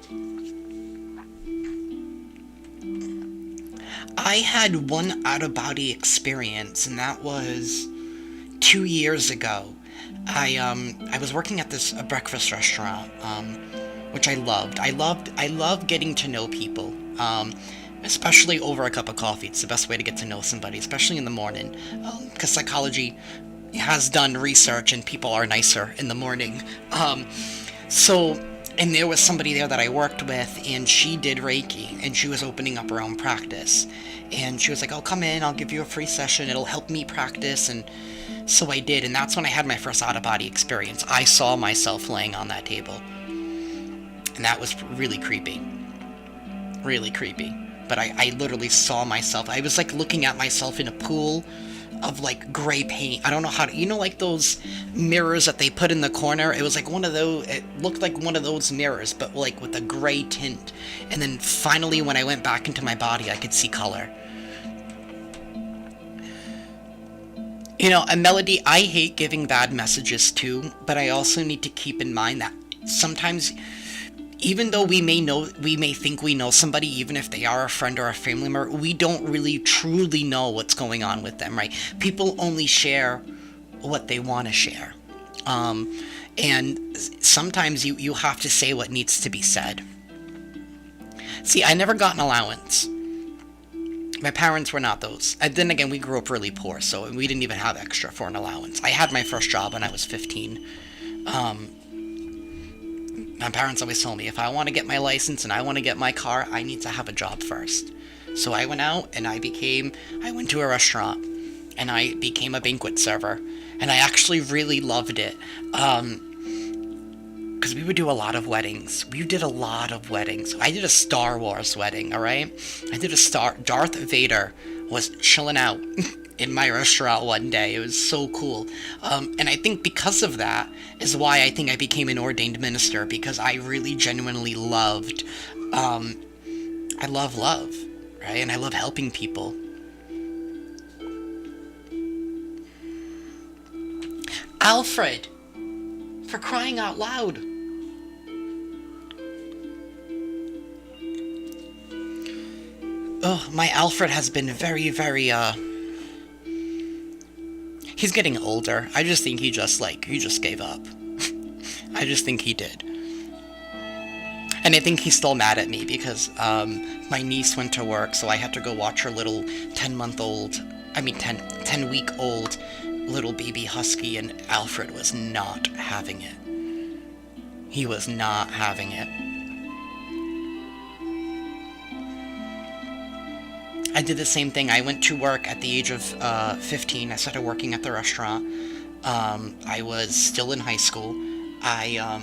I had one out-of-body experience, and that was 2 years ago. I was working at this breakfast restaurant, which I loved. I love getting to know people, especially over a cup of coffee. It's the best way to get to know somebody, especially in the morning, because psychology has done research and people are nicer in the morning. So And there was somebody there that I worked with, and she did Reiki, and she was opening up her own practice. And she was like, oh, come in, I'll give you a free session, it'll help me practice. And so I did, and that's when I had my first out-of-body experience. I saw myself laying on that table. And that was really creepy. Really creepy. But I literally saw myself. I was like looking at myself in a pool of like gray paint. I don't know how to, you know, like those mirrors that they put in the corner. It was like one of those, it looked like one of those mirrors, but like with a gray tint. And then finally when I went back into my body, I could see color. You know, a Melody, I hate giving bad messages too, but I also need to keep in mind that sometimes, even though we may think we know somebody, even if they are a friend or a family member, we don't really truly know what's going on with them, right? People only share what they want to share. And sometimes you have to say what needs to be said. See, I never got an allowance. My parents were not those. And then again, we grew up really poor, so we didn't even have extra for an allowance. I had my first job when I was 15. My parents always told me, if I want to get my license and I want to get my car, I need to have a job first. So I went out and I went to a restaurant and I became a banquet server. And I actually really loved it. Because we would do a lot of weddings. We did a lot of weddings. I did a Star Wars wedding, alright? Darth Vader was chilling out in my restaurant one day. It was so cool. And I think because of that is why I think I became an ordained minister, because I really genuinely loved, I love love, right? And I love helping people. Alfred! For crying out loud! Oh, my Alfred has been very, very, he's getting older. I just think he just gave up. I just think he did. And I think he's still mad at me because, my niece went to work, so I had to go watch her little 10-week-old little baby husky, and Alfred was not having it. He was not having it. I did the same thing. I went to work at the age of 15. I started working at the restaurant. I was still in high school. I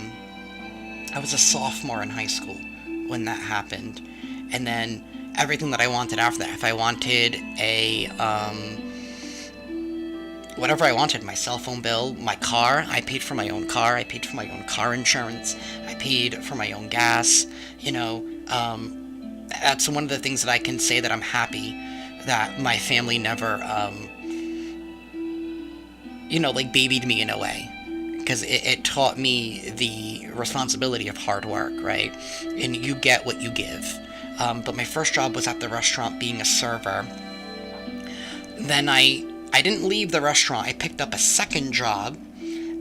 was a sophomore in high school when that happened. And then everything that I wanted after that, if I wanted a, whatever I wanted, my cell phone bill, my car, I paid for my own car, I paid for my own car insurance, I paid for my own gas, you know, that's one of the things that I can say that I'm happy that my family never, babied me in a way. Because it taught me the responsibility of hard work, right? And you get what you give. But my first job was at the restaurant being a server. Then I didn't leave the restaurant. I picked up a second job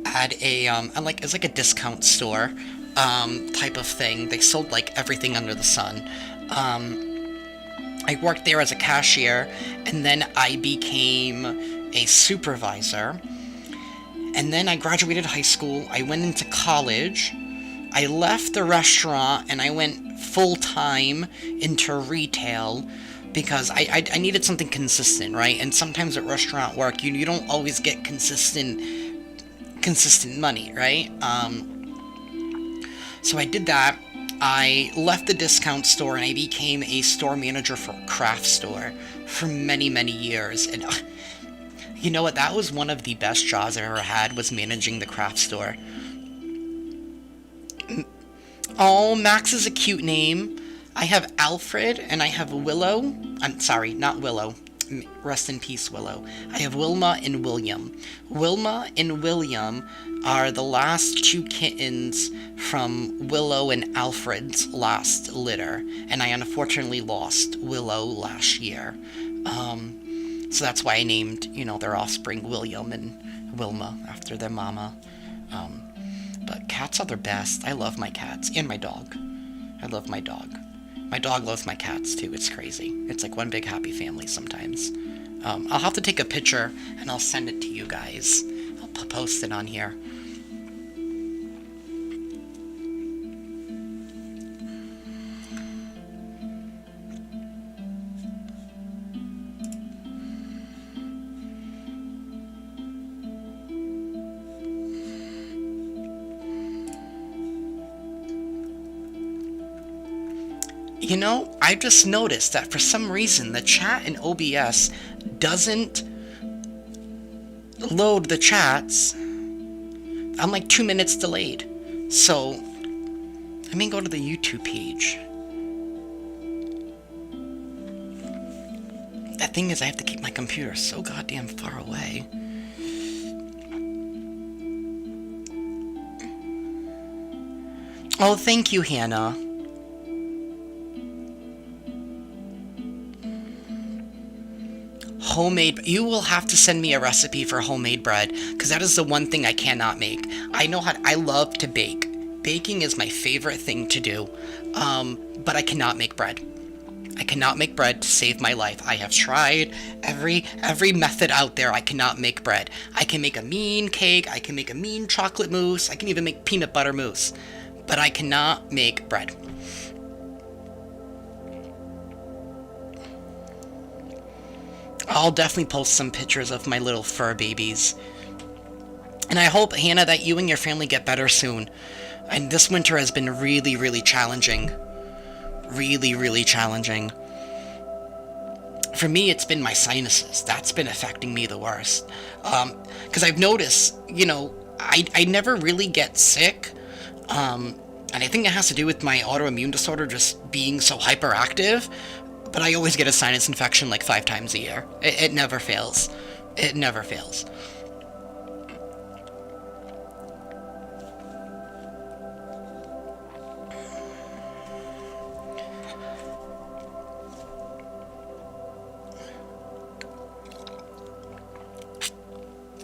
at it's like a discount store type of thing. They sold like everything under the sun. I worked there as a cashier, and then I became a supervisor. And then I graduated high school. I went into college. I left the restaurant and I went full-time into retail because I needed something consistent, right? And sometimes at restaurant work, you don't always get consistent money, right? So I did that. I left the discount store and I became a store manager for a craft store for many, many years. And you know what? That was one of the best jobs I ever had, was managing the craft store. Oh, Max is a cute name. I have Alfred and I have Willow. I'm sorry, not Willow. Rest in peace, Willow. I have Wilma and William. Wilma and William are the last two kittens from Willow and Alfred's last litter. And I unfortunately lost Willow last year. So that's why I named, their offspring William and Wilma after their mama. But cats are the best. I love my cats. And my dog. I love my dog. My dog loves my cats, too. It's crazy. It's like one big happy family sometimes. I'll have to take a picture, and I'll send it to you guys. I'll post it on here. You know, I just noticed that for some reason the chat in OBS doesn't load the chats. I'm like 2 minutes delayed. So, let me go to the YouTube page. That thing is, I have to keep my computer so goddamn far away. Oh, thank you, Hannah. Homemade. You will have to send me a recipe for homemade bread, because that is the one thing I cannot make. I know how. I love to bake. Baking is my favorite thing to do, but I cannot make bread. I cannot make bread to save my life. I have tried every method out there. I cannot make bread. I can make a mean cake. I can make a mean chocolate mousse. I can even make peanut butter mousse, but I cannot make bread. I'll definitely post some pictures of my little fur babies. And I hope, Hannah, that you and your family get better soon. And this winter has been really, really challenging. Really, really challenging. For me, it's been my sinuses. That's been affecting me the worst. Because I've noticed, you know, I never really get sick. And I think it has to do with my autoimmune disorder just being so hyperactive. But I always get a sinus infection like 5 times a year. It never fails. It never fails.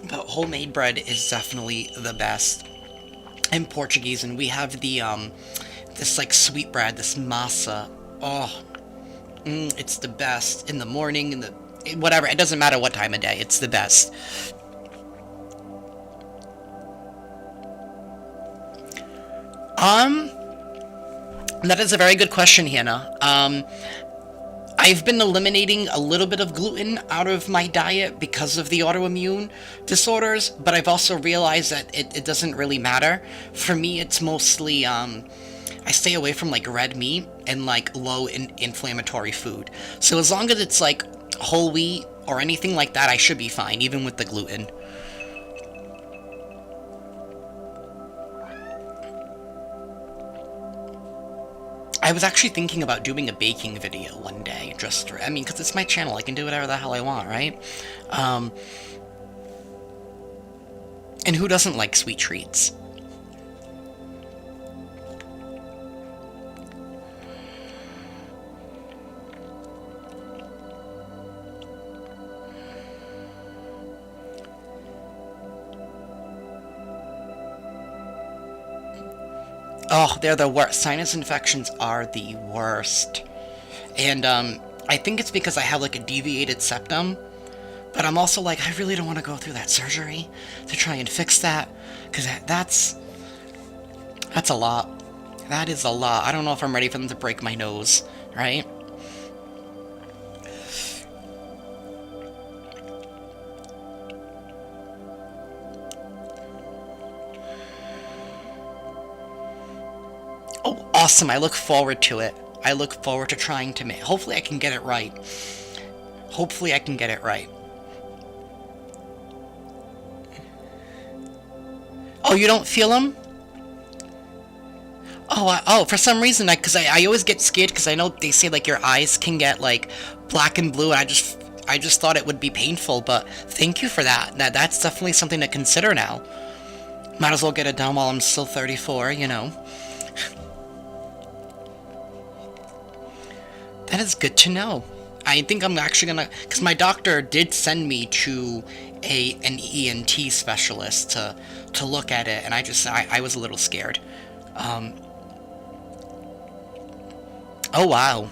But homemade bread is definitely the best. I'm Portuguese, and we have the this like sweet bread, this massa. Oh. It's the best in the morning, in the whatever. It doesn't matter what time of day. It's the best. That is a very good question, Hannah. I've been eliminating a little bit of gluten out of my diet because of the autoimmune disorders, but I've also realized that it doesn't really matter. For me, it's mostly I stay away from like red meat and like low inflammatory food. So as long as it's like whole wheat or anything like that, I should be fine, even with the gluten. I was actually thinking about doing a baking video one day, I mean, because it's my channel, I can do whatever the hell I want, right? And who doesn't like sweet treats? Oh, they're the worst. Sinus infections are the worst. And, I think it's because I have, like, a deviated septum. But I'm also like, I really don't want to go through that surgery to try and fix that. Because that's a lot. That is a lot. I don't know if I'm ready for them to break my nose, right? Oh, awesome. I look forward to it. I look forward to trying to make. Hopefully I can get it right. Hopefully I can get it right. Oh, you don't feel them? Oh, for some reason, because I always get scared, because I know they say, like, your eyes can get, like, black and blue, and I just thought it would be painful, but thank you for that. That's definitely something to consider now. Might as well get it done while I'm still 34, you know. That is good to know. I think I'm actually gonna, because my doctor did send me to an ENT specialist to look at it, and I was a little scared. Oh wow.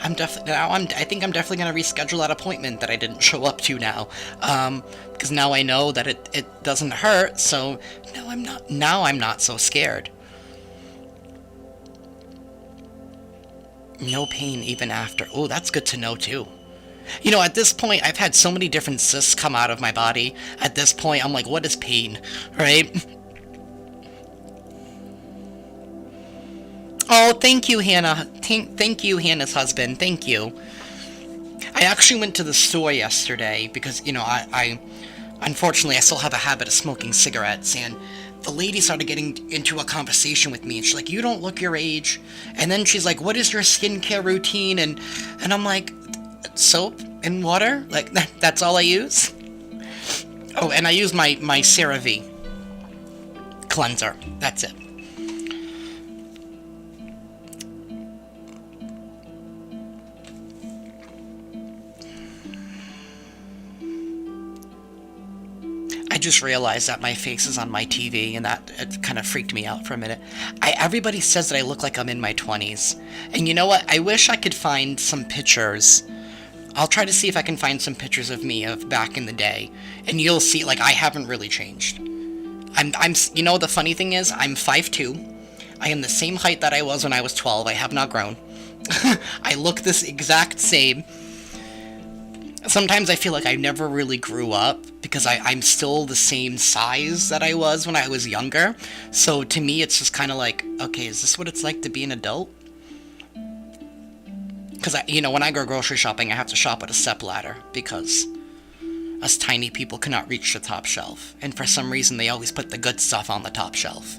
I think I'm definitely gonna reschedule that appointment that I didn't show up to now, because now I know that it doesn't hurt, so now I'm not so scared. No pain even after. Oh, that's good to know too. You know, at this point, I've had so many different cysts come out of my body. At this point, I'm like, what is pain, right? Oh, thank you, Hannah. Thank you, Hannah's husband. Thank you. I actually went to the store yesterday because, I unfortunately, I still have a habit of smoking cigarettes, and the lady started getting into a conversation with me, and she's like, you don't look your age. And then she's like, what is your skincare routine? And I'm like, soap and water? Like, that's all I use? Oh, and I use my CeraVe cleanser. That's it. I just realized that my face is on my TV, and that it kind of freaked me out for a minute. Everybody says that I look like I'm in my 20s. And you know what? I wish I could find some pictures. I'll try to see if I can find some pictures of me of back in the day. And you'll see, like, I haven't really changed. You know, the funny thing is, I'm 5'2". I am the same height that I was when I was 12. I have not grown. I look this exact same. Sometimes I feel like I never really grew up because I'm still the same size that I was when I was younger. So to me, it's just kind of like, okay, is this what it's like to be an adult? Because, when I go grocery shopping, I have to shop with a stepladder because us tiny people cannot reach the top shelf. And for some reason, they always put the good stuff on the top shelf.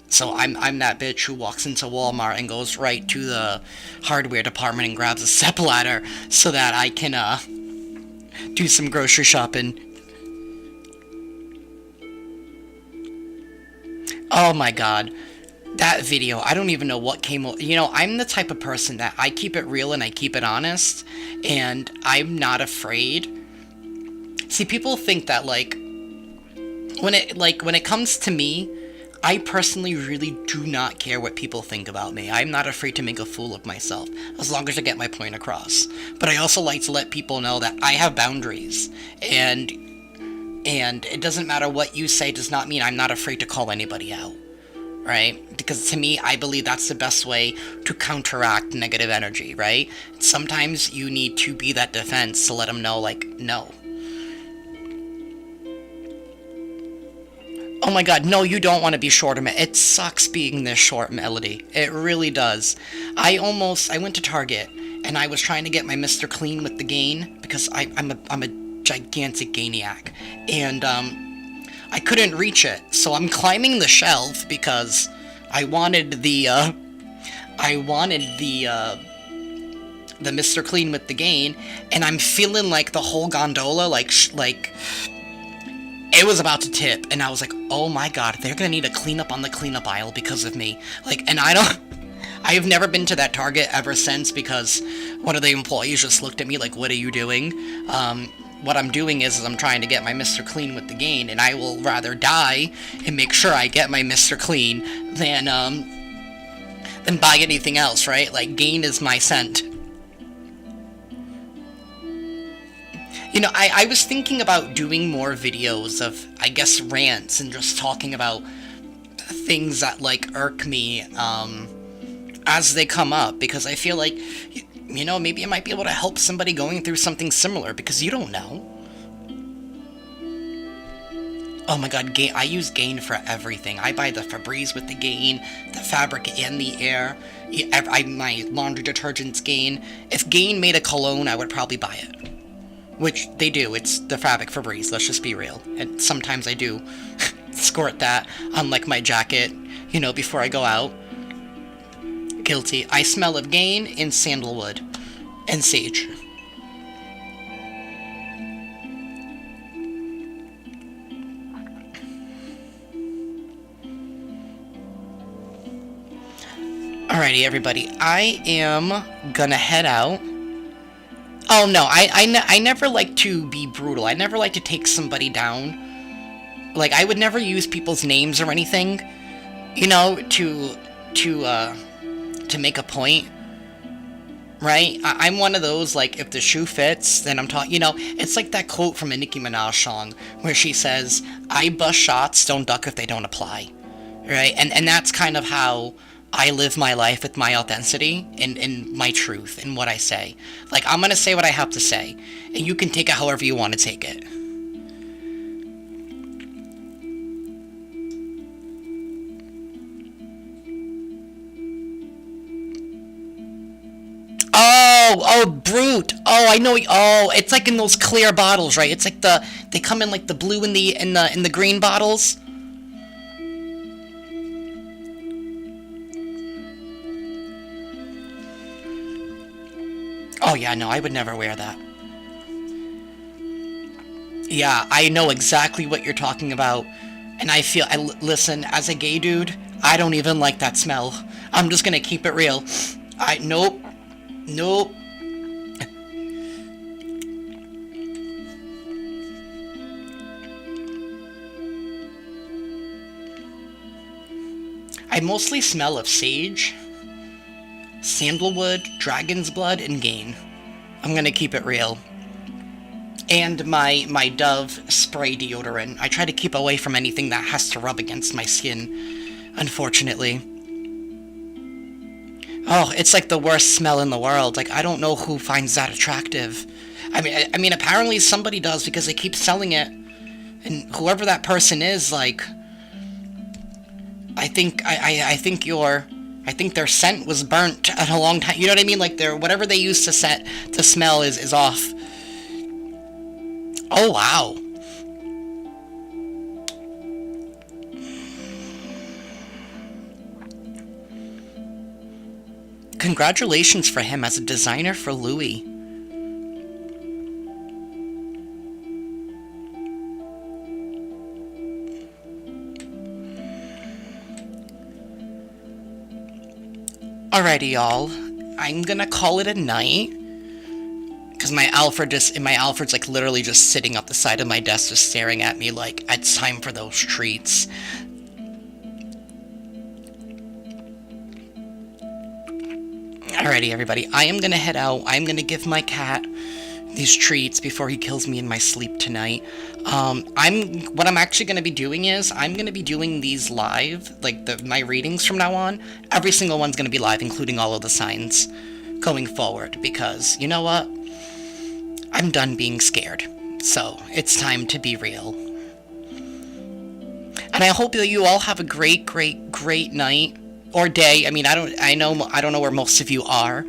So I'm that bitch who walks into Walmart and goes right to the hardware department and grabs a stepladder so that I can do some grocery shopping. Oh my god. That video, I don't even know what came... I'm the type of person that I keep it real and I keep it honest, and I'm not afraid. See, people think that, when it comes to me, I personally really do not care what people think about me. I'm not afraid to make a fool of myself, as long as I get my point across. But I also like to let people know that I have boundaries, and it doesn't matter what you say does not mean I'm not afraid to call anybody out, right? Because to me, I believe that's the best way to counteract negative energy, right? Sometimes you need to be that defense to let them know, no. Oh my god, no, you don't want to be short, it sucks being this short, Melody. It really does. I went to Target, and I was trying to get my Mr. Clean with the gain, because I'm a gigantic gainiac, and, I couldn't reach it, so I'm climbing the shelf, because I wanted the Mr. Clean with the gain, and I'm feeling like the whole gondola, it was about to tip, and I was like, oh my god, they're gonna need to clean up on the cleanup aisle because of me. And I've never been to that Target ever since, because one of the employees just looked at me like, what are you doing? What I'm doing is I'm trying to get my Mr. Clean with the gain, and I will rather die and make sure I get my Mr. Clean than buy anything else, right? Gain is my scent. I was thinking about doing more videos of, I guess, rants and just talking about things that, irk me, as they come up, because I feel like, maybe I might be able to help somebody going through something similar, because you don't know. Oh my god, I use Gain for everything. I buy the Febreze with the Gain, the fabric and the air. My laundry detergent's Gain. If Gain made a cologne, I would probably buy it. Which they do, it's the fabric Febreze, let's just be real. And sometimes I do squirt that on, my jacket, before I go out. Guilty. I smell of Gain and sandalwood. And sage. Alrighty, everybody. I am gonna head out. Oh, no, I never like to be brutal. I never like to take somebody down. I would never use people's names or anything, to make a point, right? I'm one of those, if the shoe fits, then I'm talking, it's like that quote from a Nicki Minaj song, where she says, I bust shots, don't duck if they don't apply, right? And that's kind of how I live my life with my authenticity and my truth and what I say. Like, I'm gonna say what I have to say, and you can take it however you want to take it. Oh, brute. Oh, I know. Oh, it's like in those clear bottles, right? It's like they come in like the blue and the green bottles. Oh yeah, no, I would never wear that. Yeah, I know exactly what you're talking about. And listen, as a gay dude, I don't even like that smell. I'm just gonna keep it real. Nope, nope. I mostly smell of sage, sandalwood, dragon's blood, and gain. I'm gonna keep it real. And my Dove spray deodorant. I try to keep away from anything that has to rub against my skin, unfortunately. Oh, it's like the worst smell in the world. Like, I don't know who finds that attractive. I mean, apparently somebody does because they keep selling it. And whoever that person is, like, I think their scent was burnt at a long time. You know what I mean? Like, their whatever they used to smell is off. Oh wow. Congratulations for him as a designer for Louis. Alrighty, y'all. I'm gonna call it a night. Because my Alfred's like literally just sitting up the side of my desk just staring at me like, it's time for those treats. Alrighty, everybody. I am gonna head out. I'm gonna give my cat these treats before he kills me in my sleep tonight. What I'm actually gonna be doing is I'm gonna be doing these live, like my readings from now on. Every single one's gonna be live, including all of the signs going forward, because you know what? I'm done being scared. So it's time to be real. And I hope that you all have a great, great, great night or day. I mean, I don't know where most of you are.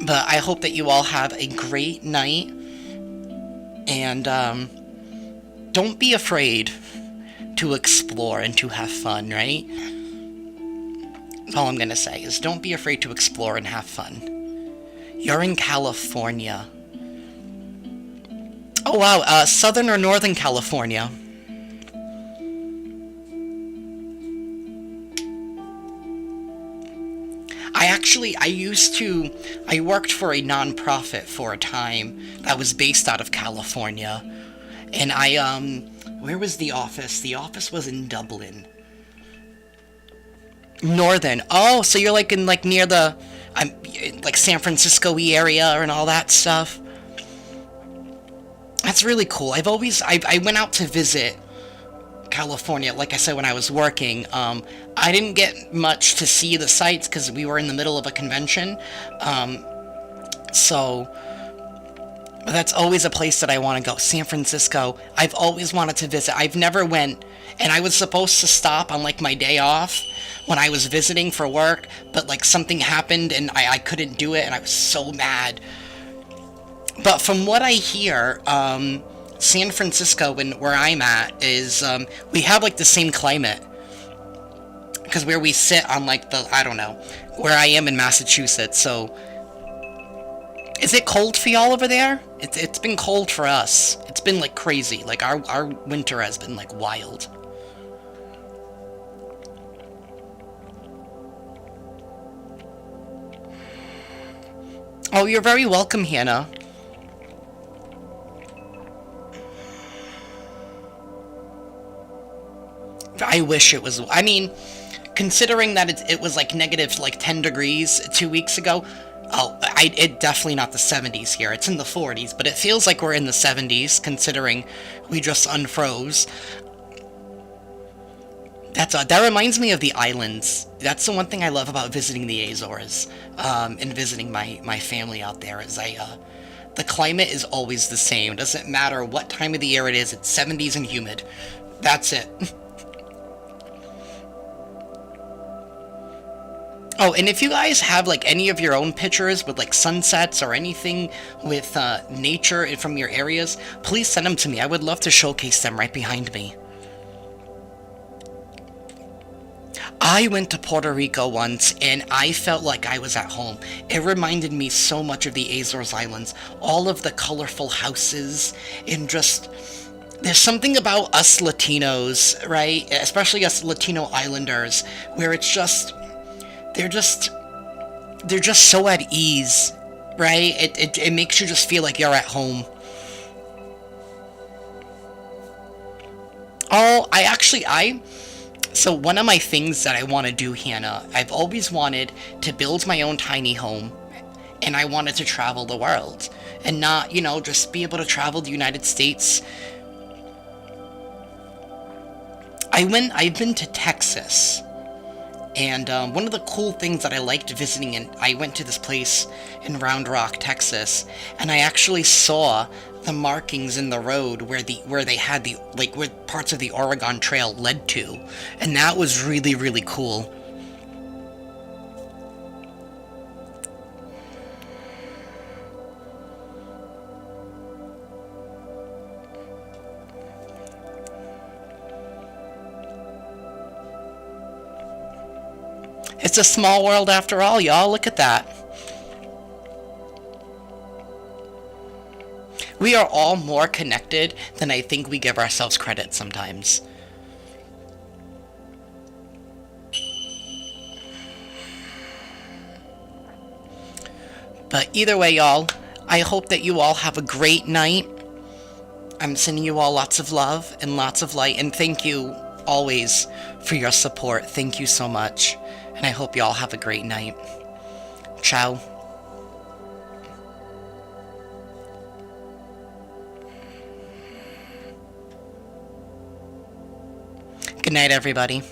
But I hope that you all have a great night, and don't be afraid to explore and to have fun, right? That's all I'm gonna say, is don't be afraid to explore and have fun. You're in California. Oh wow, Southern or Northern California? I worked for a nonprofit for a time that was based out of California. And where was the office? The office was in Dublin. Northern. Oh, so you're like in like near the, like San Francisco-y area and all that stuff. That's really cool. I went out to visit California, like I said, when I was working. I didn't get much to see the sights because we were in the middle of a convention. So that's always a place that I want to go. San Francisco. I've always wanted to visit. I've never went, and I was supposed to stop on like my day off when I was visiting for work, but like something happened and I couldn't do it, and I was so mad. But from what I hear, San Francisco, and where I'm at, is we have like the same climate, because where we sit on like I don't know, where I am in Massachusetts. So is it cold for y'all over there? It's been cold for us. It's been like crazy. Like our winter has been like wild. Oh, you're very welcome, Hannah. I wish it was. I mean, considering that it was like negative like 10 degrees 2 weeks ago. Oh, it definitely not the 70s here. It's in the 40s, but it feels like we're in the 70s considering we just unfroze. That reminds me of the islands. That's the one thing I love about visiting the Azores, and visiting my family out there. Is the climate is always the same. Doesn't matter what time of the year it is. It's 70s and humid. That's it. Oh, and if you guys have like any of your own pictures with like sunsets or anything with nature from your areas, please send them to me. I would love to showcase them right behind me. I went to Puerto Rico once and I felt like I was at home. It reminded me so much of the Azores Islands. All of the colorful houses and just there's something about us Latinos, right? Especially us Latino Islanders, where it's just they're just they're just so at ease, right? It makes you just feel like you're at home. Oh, I so one of my things that I want to do, Hannah, I've always wanted to build my own tiny home, and I wanted to travel the world and not, just be able to travel the United States. I've been to Texas. And one of the cool things that I liked visiting, and I went to this place in Round Rock, Texas, and I actually saw the markings in the road where they had the like where parts of the Oregon Trail led to, and that was really really cool. It's a small world after all, y'all. Look at that. We are all more connected than I think we give ourselves credit sometimes. But either way, y'all, I hope that you all have a great night. I'm sending you all lots of love and lots of light, and thank you always for your support. Thank you so much. And I hope you all have a great night. Ciao. Good night, everybody.